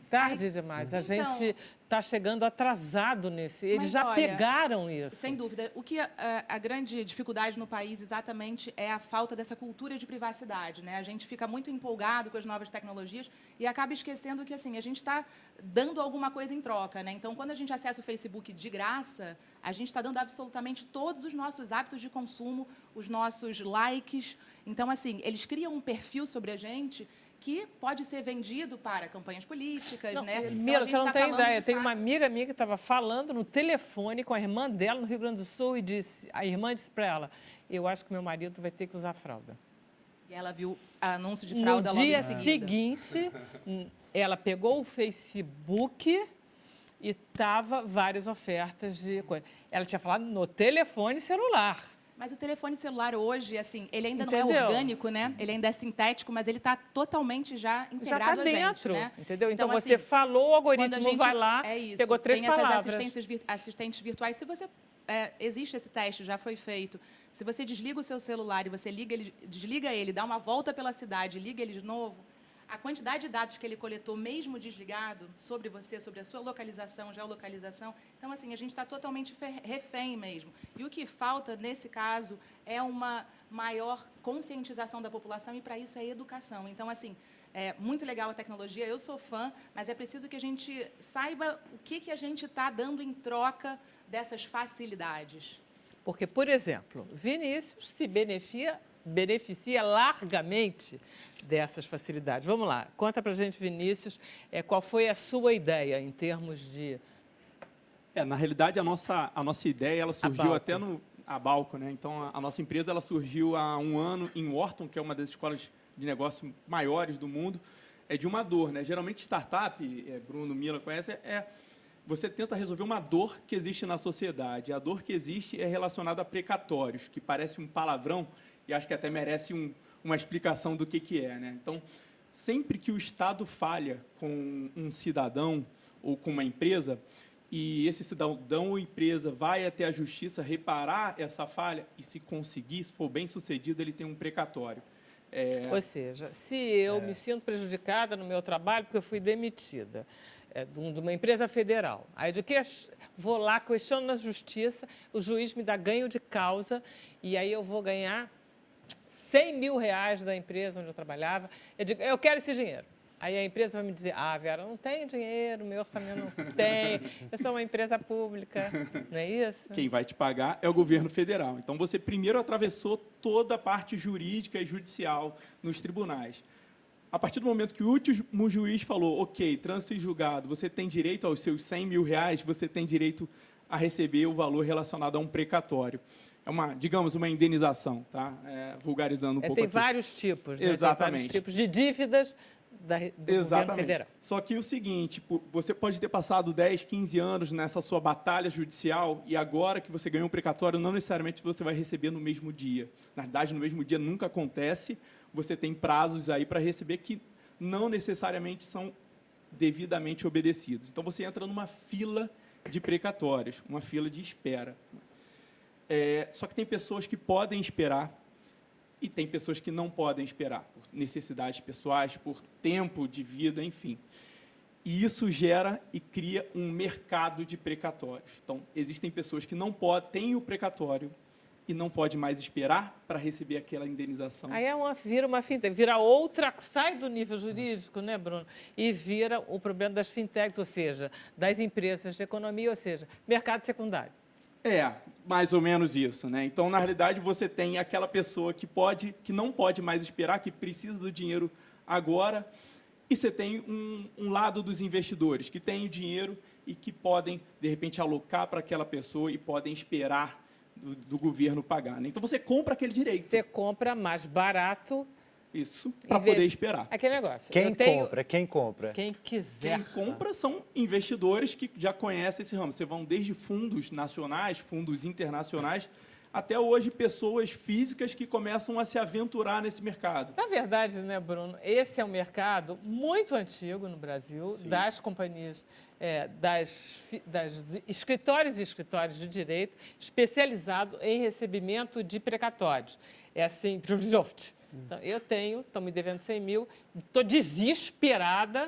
A: Tarde demais. A
K: então,
A: gente está chegando atrasado nesse. Eles
K: mas,
A: já
K: olha,
A: pegaram isso.
K: Sem dúvida. O que a grande dificuldade no país exatamente é a falta dessa cultura de privacidade, né? A gente fica muito empolgado com as novas tecnologias e acaba esquecendo que assim a gente está dando alguma coisa em troca, né? Então, quando a gente acessa o Facebook de graça, a gente está dando absolutamente todos os nossos hábitos de consumo, os nossos likes. Então, assim, eles criam um perfil sobre a gente que pode ser vendido para campanhas políticas, né?
A: Mira,
K: então,
A: você não tem ideia. Tem uma amiga minha que estava falando no telefone com a irmã dela no Rio Grande do Sul e a irmã disse para ela, eu acho que meu marido vai ter que usar fralda.
K: E ela viu anúncio de fralda logo em seguida.
A: No dia seguinte, ela pegou o Facebook e tava várias ofertas de coisa. Ela tinha falado no telefone celular.
K: Mas o telefone celular hoje, assim, ele ainda
A: Entendeu?
K: não é orgânico, né? Ele ainda é sintético, mas ele está totalmente já integrado
A: já tá
K: dentro,
A: dentro,
K: né?
A: entendeu? Então você
K: assim,
A: falou, o algoritmo
K: quando a gente,
A: vai lá, pegou 3
K: tem
A: palavras.
K: essas assistentes virtuais. Se você existe esse teste, já foi feito. Se você desliga o seu celular e você desliga ele, dá uma volta pela cidade, liga ele de novo, a quantidade de dados que ele coletou, mesmo desligado, sobre você, sobre a sua localização, geolocalização. Então, assim, a gente está totalmente refém mesmo. E o que falta, nesse caso, é uma maior conscientização da população, e, para isso, é educação. Então, assim, é muito legal a tecnologia, eu sou fã, mas é preciso que a gente saiba o que a gente está dando em troca dessas facilidades.
A: Porque, por exemplo, Vinícius se beneficia largamente dessas facilidades. Vamos lá, conta para a gente, Vinícius, qual foi a sua ideia em termos de...
L: Na realidade, a nossa ideia ela surgiu até no Balco, né? Então, a nossa empresa ela surgiu há um ano em Wharton, que é uma das escolas de negócio maiores do mundo, de uma dor, né? Geralmente, startup, Bruno, Mila conhece, você tenta resolver uma dor que existe na sociedade. A dor que existe é relacionada a precatórios, que parece um palavrão, e acho que até merece uma explicação do que é, né? Então, sempre que o Estado falha com um cidadão ou com uma empresa, e esse cidadão ou empresa vai até a justiça reparar essa falha, e se conseguir, se for bem sucedido, ele tem um precatório.
A: Ou seja, se eu me sinto prejudicada no meu trabalho porque eu fui demitida de uma empresa federal, aí vou lá, questiono na justiça, o juiz me dá ganho de causa, e aí eu vou ganhar 100 mil reais da empresa onde eu trabalhava, eu digo, eu quero esse dinheiro. Aí a empresa vai me dizer, Vera, não tem dinheiro, meu orçamento não tem, eu sou uma empresa pública, não é isso?
L: Quem vai te pagar é o governo federal. Então, você primeiro atravessou toda a parte jurídica e judicial nos tribunais. A partir do momento que o último juiz falou, ok, trânsito em julgado, você tem direito aos seus 100 mil reais, você tem direito a receber o valor relacionado a um precatório. É digamos, uma indenização, tá? Vulgarizando um pouco
A: tem
L: aqui.
A: Vários tipos, né?
L: Exatamente.
A: Tem vários tipos de dívidas do governo federal.
L: Só que o seguinte, você pode ter passado 10, 15 anos nessa sua batalha judicial e agora que você ganhou um precatório, não necessariamente você vai receber no mesmo dia. Na verdade, no mesmo dia nunca acontece. Você tem prazos aí para receber que não necessariamente são devidamente obedecidos. Então, você entra numa fila de precatórios, uma fila de espera. Só que tem pessoas que podem esperar e tem pessoas que não podem esperar, por necessidades pessoais, por tempo de vida, enfim. E isso gera e cria um mercado de precatórios. Então, existem pessoas que não têm o precatório e não pode mais esperar para receber aquela indenização.
A: Aí vira uma fintech, vira outra, sai do nível jurídico, né, Bruno? E vira o problema das fintechs, ou seja, das empresas de economia, ou seja, mercado secundário.
L: Mais ou menos isso, né? Então, na realidade, você tem aquela pessoa que não pode mais esperar, que precisa do dinheiro agora, e você tem um lado dos investidores, que têm o dinheiro e que podem, de repente, alocar para aquela pessoa e podem esperar do governo pagar, né? Então, você compra aquele direito.
A: Você compra mais barato.
L: Isso, para poder esperar.
A: Aquele negócio.
B: Quem compra?
A: Quem quiser.
L: Quem compra são investidores que já conhecem esse ramo. Você vão desde fundos nacionais, fundos internacionais, até hoje pessoas físicas que começam a se aventurar nesse mercado.
A: Na verdade, né, Bruno, esse é um mercado muito antigo no Brasil,
L: Sim.
A: das companhias, das escritórios e escritórios de direito especializado em recebimento de precatórios. É assim, privilegiado. Então, estou me devendo 100 mil, estou desesperada,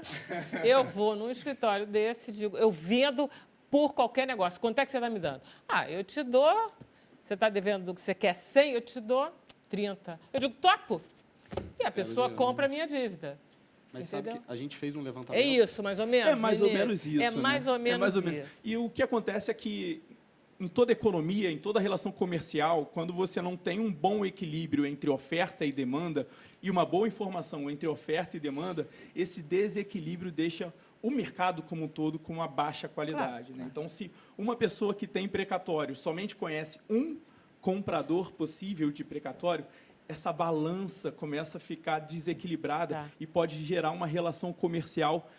A: eu vou num escritório desse, digo, eu vendo por qualquer negócio. Quanto é que você está me dando? Eu te dou, você está devendo, você quer 100, eu te dou 30. Eu digo, topo. E a pessoa compra a minha dívida.
G: Mas
A: entendeu?
G: sabe que a gente fez um levantamento...
A: É isso, mais ou menos.
L: É mais ou menos isso.
A: É mais ou menos isso.
L: E o que acontece é que em toda economia, em toda relação comercial, quando você não tem um bom equilíbrio entre oferta e demanda e uma boa informação entre oferta e demanda, esse desequilíbrio deixa o mercado como um todo com uma baixa qualidade. Né? Então, se uma pessoa que tem precatório somente conhece um comprador possível de precatório, essa balança começa a ficar desequilibrada e pode gerar uma relação comercial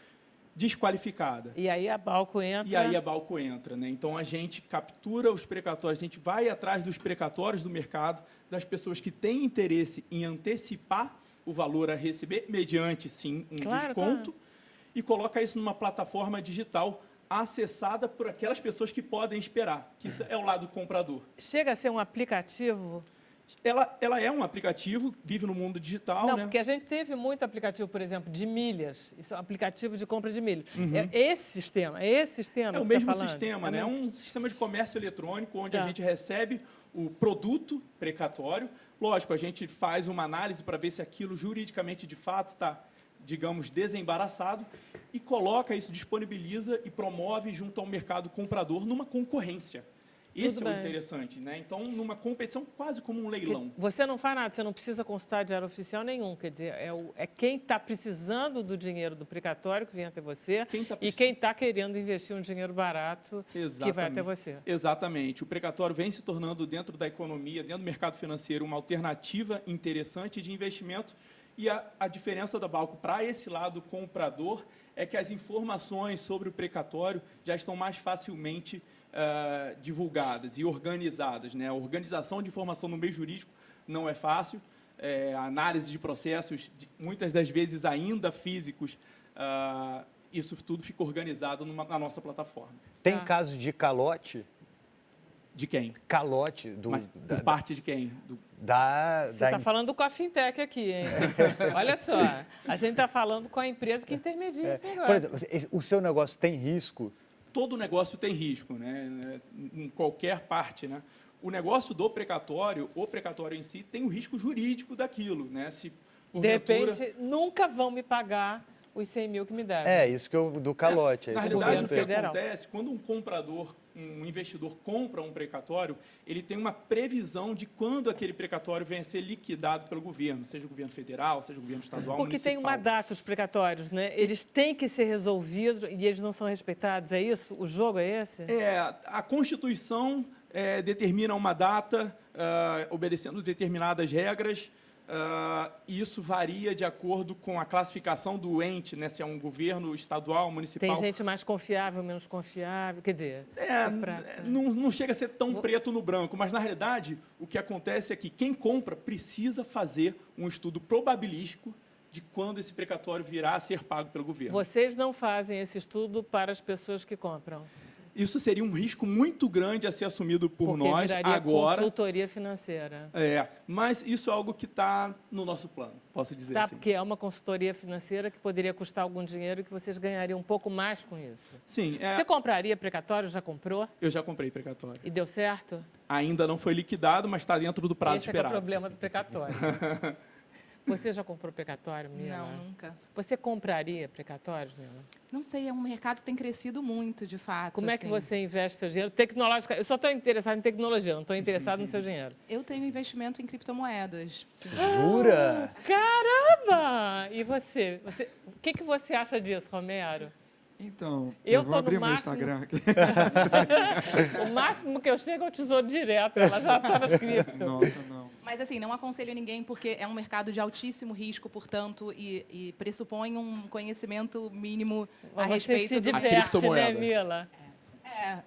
L: desqualificada.
A: E aí a Balco entra.
L: Né? Então, a gente captura os precatórios, a gente vai atrás dos precatórios do mercado, das pessoas que têm interesse em antecipar o valor a receber, mediante, sim, um desconto, e coloca isso numa plataforma digital acessada por aquelas pessoas que podem esperar, que isso é o lado comprador.
A: Chega a ser um aplicativo...
L: Ela é um aplicativo, vive no mundo digital,
A: Não,
L: né?
A: porque a gente teve muito aplicativo, por exemplo, de milhas. Isso é um aplicativo de compra de milhas.
L: Uhum.
A: É esse sistema. É o
L: mesmo sistema, né? É um sistema de comércio eletrônico onde a gente recebe o produto precatório. Lógico, a gente faz uma análise para ver se aquilo juridicamente de fato está, digamos, desembaraçado e coloca isso, disponibiliza e promove junto ao mercado comprador numa concorrência. Esse é o interessante, né? Então, numa competição quase como um leilão.
A: Você não faz nada, você não precisa constar diário oficial nenhum. Quer dizer, é quem está precisando do dinheiro do precatório que vem até você e quem está querendo investir um dinheiro barato que vai até você.
L: Exatamente. O precatório vem se tornando, dentro da economia, dentro do mercado financeiro, uma alternativa interessante de investimento. E a diferença da Balco para esse lado comprador é que as informações sobre o precatório já estão mais facilmente divulgadas e organizadas, né? A organização de informação no meio jurídico não é fácil, a análise de processos, muitas das vezes ainda físicos, isso tudo fica organizado na nossa plataforma.
B: Tem casos de calote?
L: De quem?
B: Calote.
L: Por parte de quem?
A: Você está falando com a fintech aqui, hein? Olha só, a gente está falando com a empresa que intermedia esse negócio.
B: Por exemplo, o seu negócio tem risco?
L: Todo negócio tem risco, né? Em qualquer parte, né? O negócio do precatório, o precatório em si, tem o risco jurídico daquilo, né? Se, porventura...
A: De repente, nunca vão me pagar os 100 mil que me devem.
B: Isso que do calote.
L: Na realidade, o que acontece, quando um comprador, um investidor compra um precatório, ele tem uma previsão de quando aquele precatório venha a ser liquidado pelo governo, seja o governo federal, seja o governo estadual,
A: Porque
L: municipal.
A: tem uma data os precatórios, né? Eles têm que ser resolvidos e eles não são respeitados, é isso? O jogo é esse?
L: A Constituição determina uma data, obedecendo determinadas regras, e isso varia de acordo com a classificação do ente, né? Se é um governo estadual, municipal.
A: Tem gente mais confiável, menos confiável, quer dizer...
L: Não chega a ser tão preto no branco, mas, na realidade, o que acontece é que quem compra precisa fazer um estudo probabilístico de quando esse precatório virá a ser pago pelo governo.
A: Vocês não fazem esse estudo para as pessoas que compram?
L: Isso seria um risco muito grande a ser assumido por
A: Porque
L: nós
A: viraria
L: agora.
A: consultoria financeira.
L: Mas isso é algo que está no nosso plano, posso dizer assim.
A: Porque é uma consultoria financeira que poderia custar algum dinheiro e que vocês ganhariam um pouco mais com isso.
L: Sim.
A: Você compraria precatório? Já comprou?
L: Eu já comprei precatório.
A: E deu certo?
L: Ainda não foi liquidado, mas está dentro do prazo
A: Esse
L: esperado.
A: É o problema do precatório. Você já comprou precatório, Mila?
K: Não, nunca.
A: Você compraria precatórios, Mila?
K: Não sei, é um mercado que tem crescido muito, de fato.
A: Como é que você investe seu dinheiro? Tecnológica. Eu só estou interessada em tecnologia, não estou interessada no seu dinheiro.
K: Eu tenho investimento em criptomoedas. Sim.
B: Jura?
A: Caramba! E você? O que você acha disso, Romero?
C: Então, eu vou abrir o meu Instagram aqui.
A: O máximo que eu chego é o Tesouro Direto, ela já está nas cripto.
C: Nossa, não.
K: Mas, assim, não aconselho ninguém porque é um mercado de altíssimo risco, portanto, e pressupõe um conhecimento mínimo a respeito
A: da
L: criptomoeda.
A: Né, Mila?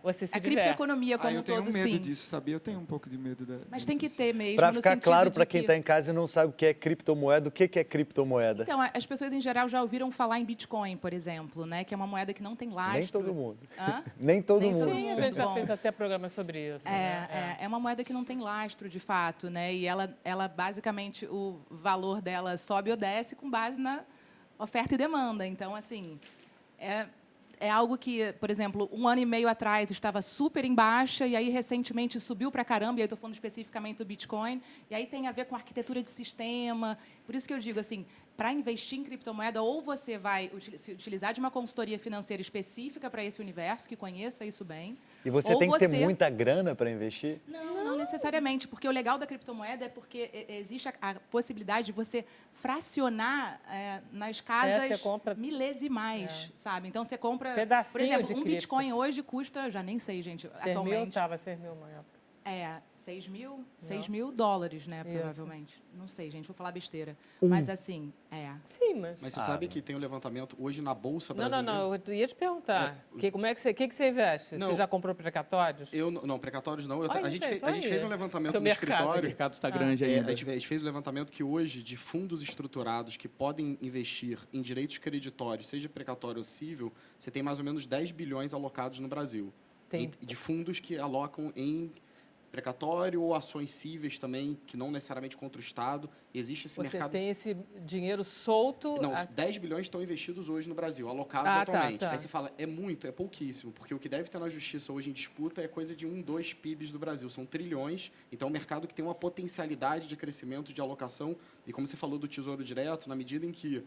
A: Você se
K: a criptoeconomia como
C: eu
K: um
C: tenho
K: todo,
C: medo
K: sim.
C: disso, sabia? Eu tenho um pouco de medo
K: Mas
C: disso,
K: tem que ter mesmo,
B: Para
K: no
B: ficar
K: sentido
B: claro
K: de
B: para quem
K: que-
B: está em casa e não sabe o que é criptomoeda, o que é criptomoeda?
K: Então, as pessoas em geral já ouviram falar em Bitcoin, por exemplo, né? Que é uma moeda que não tem lastro.
B: Nem todo mundo.
K: Hã?
B: Nem todo
K: Nem
B: mundo.
K: todo
A: Sim, a
K: mundo.
A: gente já
K: Bom.
A: fez até programa sobre isso.
K: É uma moeda que não tem lastro, de fato, né? E ela basicamente, o valor dela sobe ou desce com base na oferta e demanda. Então, assim, é algo que, por exemplo, 1 ano e meio atrás estava super em baixa e aí recentemente subiu para caramba, e aí estou falando especificamente do Bitcoin, e aí tem a ver com arquitetura de sistema. Por isso que eu digo assim, para investir em criptomoeda, ou você vai se utilizar de uma consultoria financeira específica para esse universo, que conheça isso bem.
B: E você
K: ou
B: tem que ter muita grana para investir?
K: Não necessariamente, porque o legal da criptomoeda é porque existe a possibilidade de você fracionar nas casas
A: você compra
K: milesimais, sabe? Então, você compra,
A: Pedacinho
K: por exemplo,
A: de
K: um
A: cripto.
K: Bitcoin hoje custa, já nem sei, gente,
A: 6 mil
K: atualmente.
A: estava 6 mil na época.
K: 6 mil dólares, né,
A: Isso.
K: provavelmente. Não sei, gente, vou falar besteira. Mas, assim,
A: Sim, mas...
G: Mas você sabe que tem um levantamento hoje na Bolsa
A: Não,
G: Brasileira?
A: não, eu ia te perguntar. Como é que você investe?
G: Não.
A: Você já comprou precatórios?
G: Não, precatórios não.
A: Olha,
G: a gente
A: gente,
G: fez um levantamento
A: Teu
G: no
A: mercado.
G: escritório.
L: O mercado está grande ainda.
G: A gente fez um levantamento que hoje, de fundos estruturados que podem investir em direitos creditórios, seja precatório ou cível, você tem mais ou menos 10 bilhões alocados no Brasil. De fundos que alocam em precatório ou ações cíveis também, que não necessariamente contra o Estado. Existe esse mercado...
A: Você tem esse dinheiro solto...
G: Não, 10 bilhões estão investidos hoje no Brasil, alocados atualmente.
A: Tá.
G: Aí você fala, é muito, é pouquíssimo, porque o que deve ter na justiça hoje em disputa é coisa de 2 PIBs do Brasil. São trilhões, então é um mercado que tem uma potencialidade de crescimento, de alocação. E como você falou do Tesouro Direto, na medida em que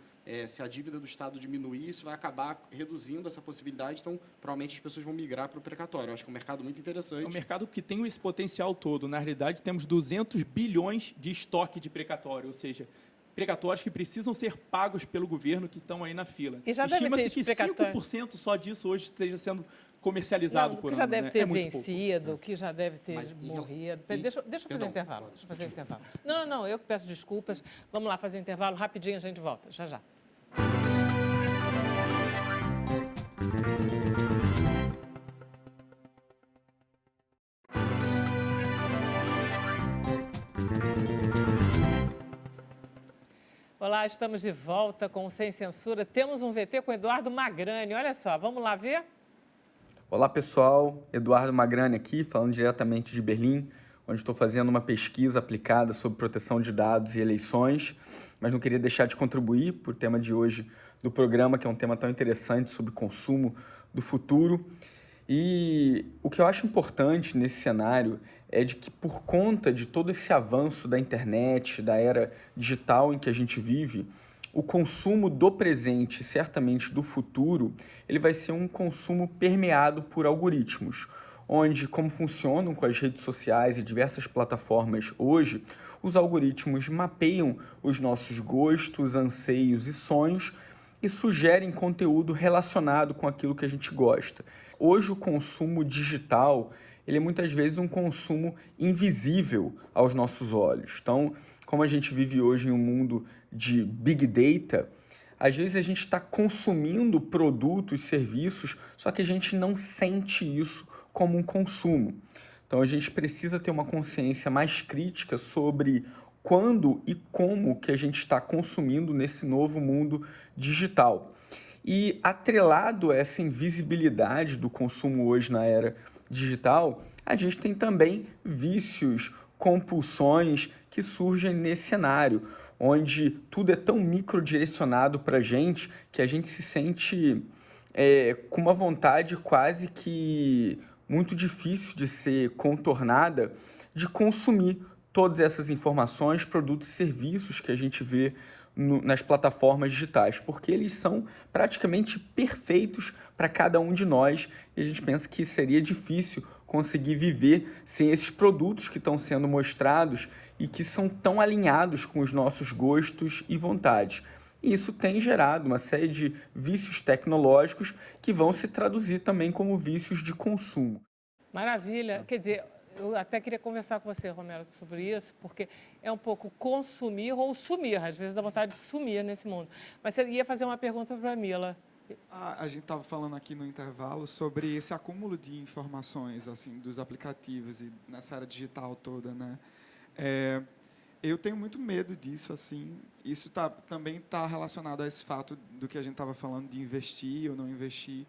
G: se a dívida do Estado diminuir, isso vai acabar reduzindo essa possibilidade. Então, provavelmente as pessoas vão migrar para o precatório. Eu acho que é um mercado muito interessante.
L: É um mercado que tem esse potencial todo. Na realidade, temos 200 bilhões de estoque de precatório, ou seja, precatórios que precisam ser pagos pelo governo que estão aí na fila.
A: E já deve ter
L: Estima-se que
A: precatório.
L: 5% só disso hoje esteja sendo comercializado
A: Não,
L: por
A: que
L: ano.
A: já deve
L: né?
A: ter
L: É muito pouco.
A: vencido, o que já deve ter
G: Mas,
A: morrido. Deixa eu fazer um intervalo. Não, eu que peço desculpas. Vamos lá fazer um intervalo, rapidinho a gente volta, já já. Olá, estamos de volta com o Sem Censura. Temos um VT com Eduardo Magrani. Olha só, vamos lá ver?
M: Olá, pessoal. Eduardo Magrani aqui, falando diretamente de Berlim, onde estou fazendo uma pesquisa aplicada sobre proteção de dados e eleições, mas não queria deixar de contribuir para o tema de hoje do programa, que é um tema tão interessante sobre consumo do futuro. E o que eu acho importante nesse cenário é de que, por conta de todo esse avanço da internet, da era digital em que a gente vive, o consumo do presente, certamente do futuro, ele vai ser um consumo permeado por algoritmos, onde, como funcionam com as redes sociais e diversas plataformas hoje, os algoritmos mapeiam os nossos gostos, anseios e sonhos e sugerem conteúdo relacionado com aquilo que a gente gosta. Hoje, o consumo digital, ele é muitas vezes um consumo invisível aos nossos olhos. Então, como a gente vive hoje em um mundo de Big Data, às vezes a gente está consumindo produtos, serviços, só que a gente não sente isso como um consumo. Então, a gente precisa ter uma consciência mais crítica sobre quando e como que a gente está consumindo nesse novo mundo digital. E atrelado a essa invisibilidade do consumo hoje na era digital, a gente tem também vícios, compulsões que surgem nesse cenário, onde tudo é tão microdirecionado para a gente que a gente se sente com uma vontade quase que muito difícil de ser contornada de consumir todas essas informações, produtos e serviços que a gente vê nas plataformas digitais, porque eles são praticamente perfeitos para cada um de nós e a gente pensa que seria difícil conseguir viver sem esses produtos que estão sendo mostrados e que são tão alinhados com os nossos gostos e vontades. E isso tem gerado uma série de vícios tecnológicos que vão se traduzir também como vícios de consumo.
A: Maravilha. Quer dizer, eu até queria conversar com você, Romero, sobre isso, porque é um pouco consumir ou sumir. Às vezes dá vontade de sumir nesse mundo. Mas você ia fazer uma pergunta para a Mila.
C: A gente estava falando aqui no intervalo sobre esse acúmulo de informações assim dos aplicativos e nessa área digital toda, né? Eu tenho muito medo disso, assim. Isso também está relacionado a esse fato do que a gente estava falando de investir ou não investir.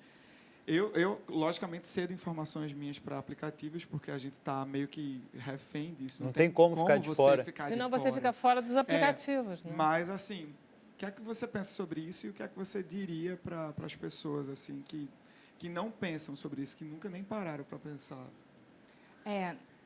C: Eu logicamente, cedo informações minhas para aplicativos, porque a gente está meio que refém disso.
B: Não tem como ficar de fora.
A: Senão você fica fora dos aplicativos. Né?
C: Mas, assim, o que é que você pensa sobre isso e o que é que você diria para as pessoas assim que não pensam sobre isso, que nunca nem pararam para pensar?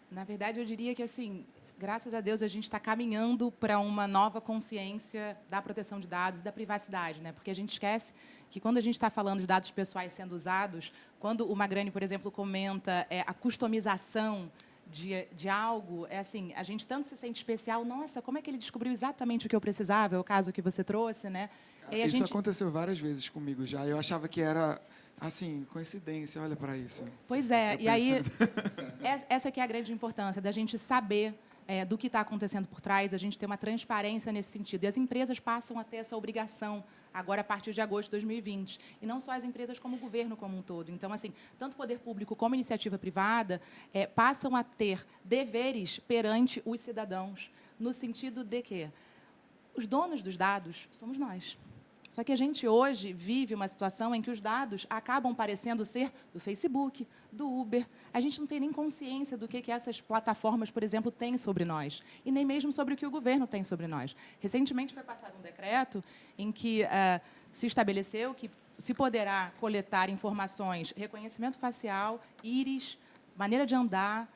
K: Na verdade, eu diria que, assim, graças a Deus, a gente está caminhando para uma nova consciência da proteção de dados e da privacidade, né? Porque a gente esquece que, quando a gente está falando de dados pessoais sendo usados, quando o Magrani, por exemplo, comenta a customização de algo, assim, a gente tanto se sente especial. Nossa, como é que ele descobriu exatamente o que eu precisava? É o caso que você trouxe, né? E
C: isso aconteceu várias vezes comigo já. Eu achava que era, assim, coincidência. Olha para isso.
K: Pois é. E aí, essa que é a grande importância da gente saber do que está acontecendo por trás, a gente ter uma transparência nesse sentido. E as empresas passam a ter essa obrigação agora, a partir de agosto de 2020. E não só as empresas, como o governo como um todo. Então, assim, tanto o poder público como a iniciativa privada passam a ter deveres perante os cidadãos, no sentido de que os donos dos dados somos nós. Só que a gente hoje vive uma situação em que os dados acabam parecendo ser do Facebook, do Uber. A gente não tem nem consciência do que essas plataformas, por exemplo, têm sobre nós. E nem mesmo sobre o que o governo tem sobre nós. Recentemente foi passado um decreto em que se estabeleceu que se poderá coletar informações, reconhecimento facial, íris, maneira de andar,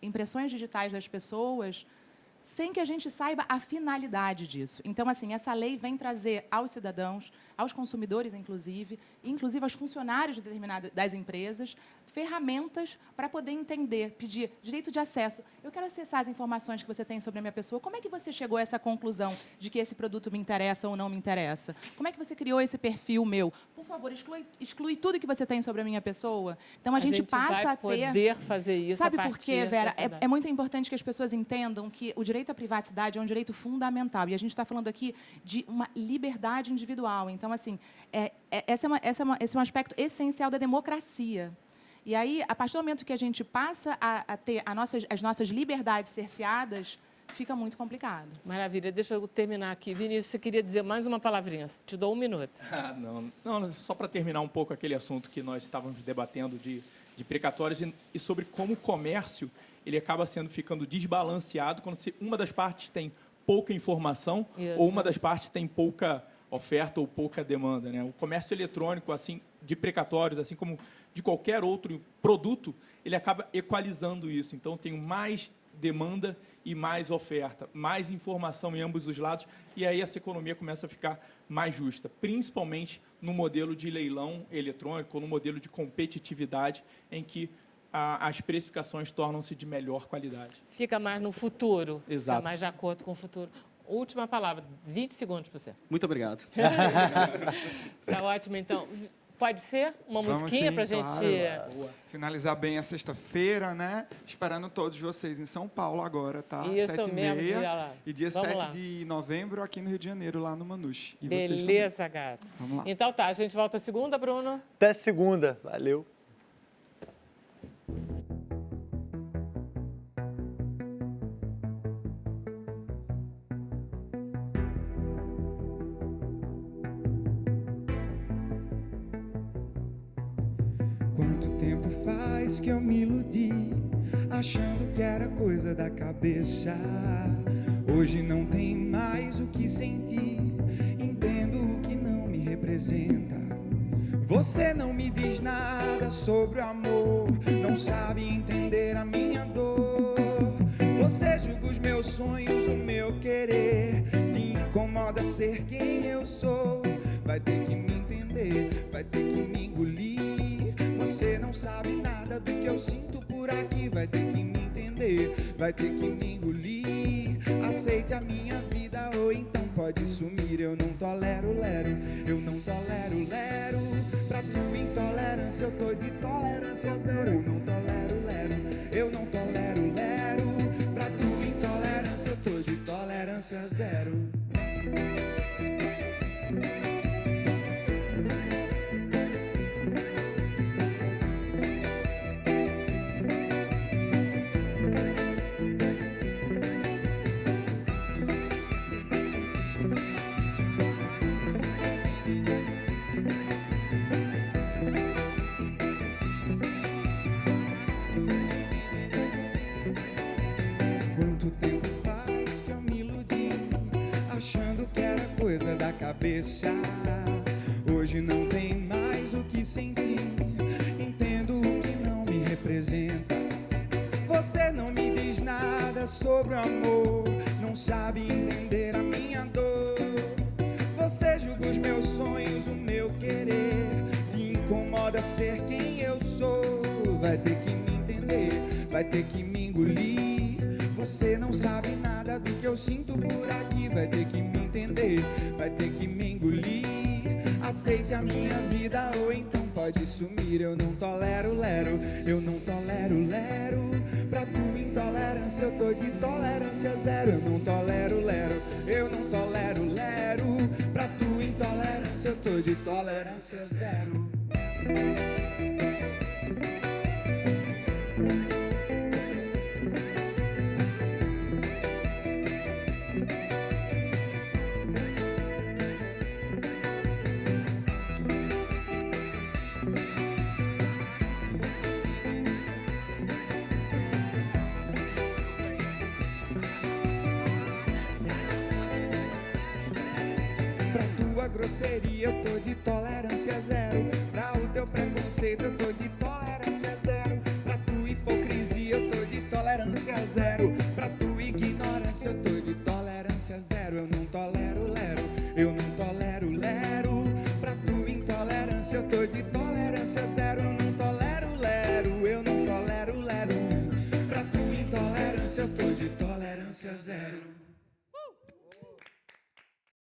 K: impressões digitais das pessoas, sem que a gente saiba a finalidade disso. Então, assim, essa lei vem trazer aos cidadãos, aos consumidores, inclusive aos funcionários das empresas, ferramentas para poder entender, pedir direito de acesso. Eu quero acessar as informações que você tem sobre a minha pessoa. Como é que você chegou a essa conclusão de que esse produto me interessa ou não me interessa? Como é que você criou esse perfil meu? Por favor, exclui tudo que você tem sobre a minha pessoa. Então, a gente passa a ter...
A: poder fazer isso.
K: Sabe por quê, Vera? É muito importante que as pessoas entendam que o direito à privacidade é um direito fundamental. E a gente está falando aqui de uma liberdade individual. Então, assim, esse é um aspecto essencial da democracia. E aí, a partir do momento que a gente passa a ter as nossas liberdades cerceadas, fica muito complicado.
A: Maravilha. Deixa eu terminar aqui. Vinícius, você queria dizer mais uma palavrinha. Te dou 1 minuto.
L: Não, só para terminar um pouco aquele assunto que nós estávamos debatendo de precatórios e sobre como o comércio ele acaba ficando desbalanceado quando uma das partes tem pouca informação ou uma das partes tem pouca oferta ou pouca demanda, né? O comércio eletrônico, assim, de precatórios, assim como de qualquer outro produto, ele acaba equalizando isso. Então, tem mais demanda e mais oferta, mais informação em ambos os lados, e aí essa economia começa a ficar mais justa, principalmente no modelo de leilão eletrônico, no modelo de competitividade, em que as precificações tornam-se de melhor qualidade.
A: Fica mais no futuro.
L: Exato.
A: Fica mais de acordo com o futuro. Última palavra, 20 segundos para você.
G: Muito obrigado.
A: Tá ótimo, então. Pode ser uma musiquinha para a gente...
C: Claro. Finalizar bem a sexta-feira, né? Esperando todos vocês em São Paulo agora, tá?
A: Isso
C: 7h30. E dia
A: Vamos
C: 7
A: lá.
C: de novembro aqui no Rio de Janeiro, lá no Manus. E
A: Beleza, gato.
C: Vamos lá.
A: Então tá, a gente volta segunda, Bruno?
B: Até segunda. Valeu.
D: Quanto tempo faz que eu me iludi, achando que era coisa da cabeça. Hoje não tem mais o que sentir, entendo o que não me representa. Você não me diz nada sobre o amor, não sabe entender a minha dor. Você julga os meus sonhos, o meu querer, te incomoda ser quem eu sou. Vai ter que me entender, vai ter que me engolir. Você não sabe nada do que eu sinto por aqui. Vai ter que me entender, vai ter que me engolir. Aceite a minha vida ou então pode sumir. Eu não tolero lero, eu não tolero lero. Pra tua intolerância eu tô de tolerância zero. Eu não tolero lero, eu não tolero lero. Pra tua intolerância eu tô de tolerância zero. Quanto tempo faz que eu me iludi, achando que era coisa da cabeça. Hoje não tem mais o que sentir, entendo o que não me representa. Você não me diz nada sobre o amor, não sabe entender a minha dor. Você julga os meus sonhos, o meu querer, te incomoda ser quem eu sou. Vai ter que me entender, vai ter que me engolir. Você não sabe nada do que eu sinto por aqui. Vai ter que me entender, vai ter que me engolir. Aceite a minha vida ou então pode sumir. Eu não tolero lero, eu não tolero lero. Pra tua intolerância eu tô de tolerância zero. Eu não tolero lero, eu não tolero lero. Pra tua intolerância eu tô de tolerância zero. Grosseria eu tô de tolerância zero. Pra o teu preconceito eu tô de tolerância zero. Pra tua hipocrisia eu tô de tolerância zero. Pra tua ignorância eu tô de tolerância zero. Eu não tolero lero, eu não tolero lero. Pra tua intolerância eu tô de tolerância zero. Eu não tolero lero, eu não tolero lero. Pra tua intolerância eu tô de tolerância zero.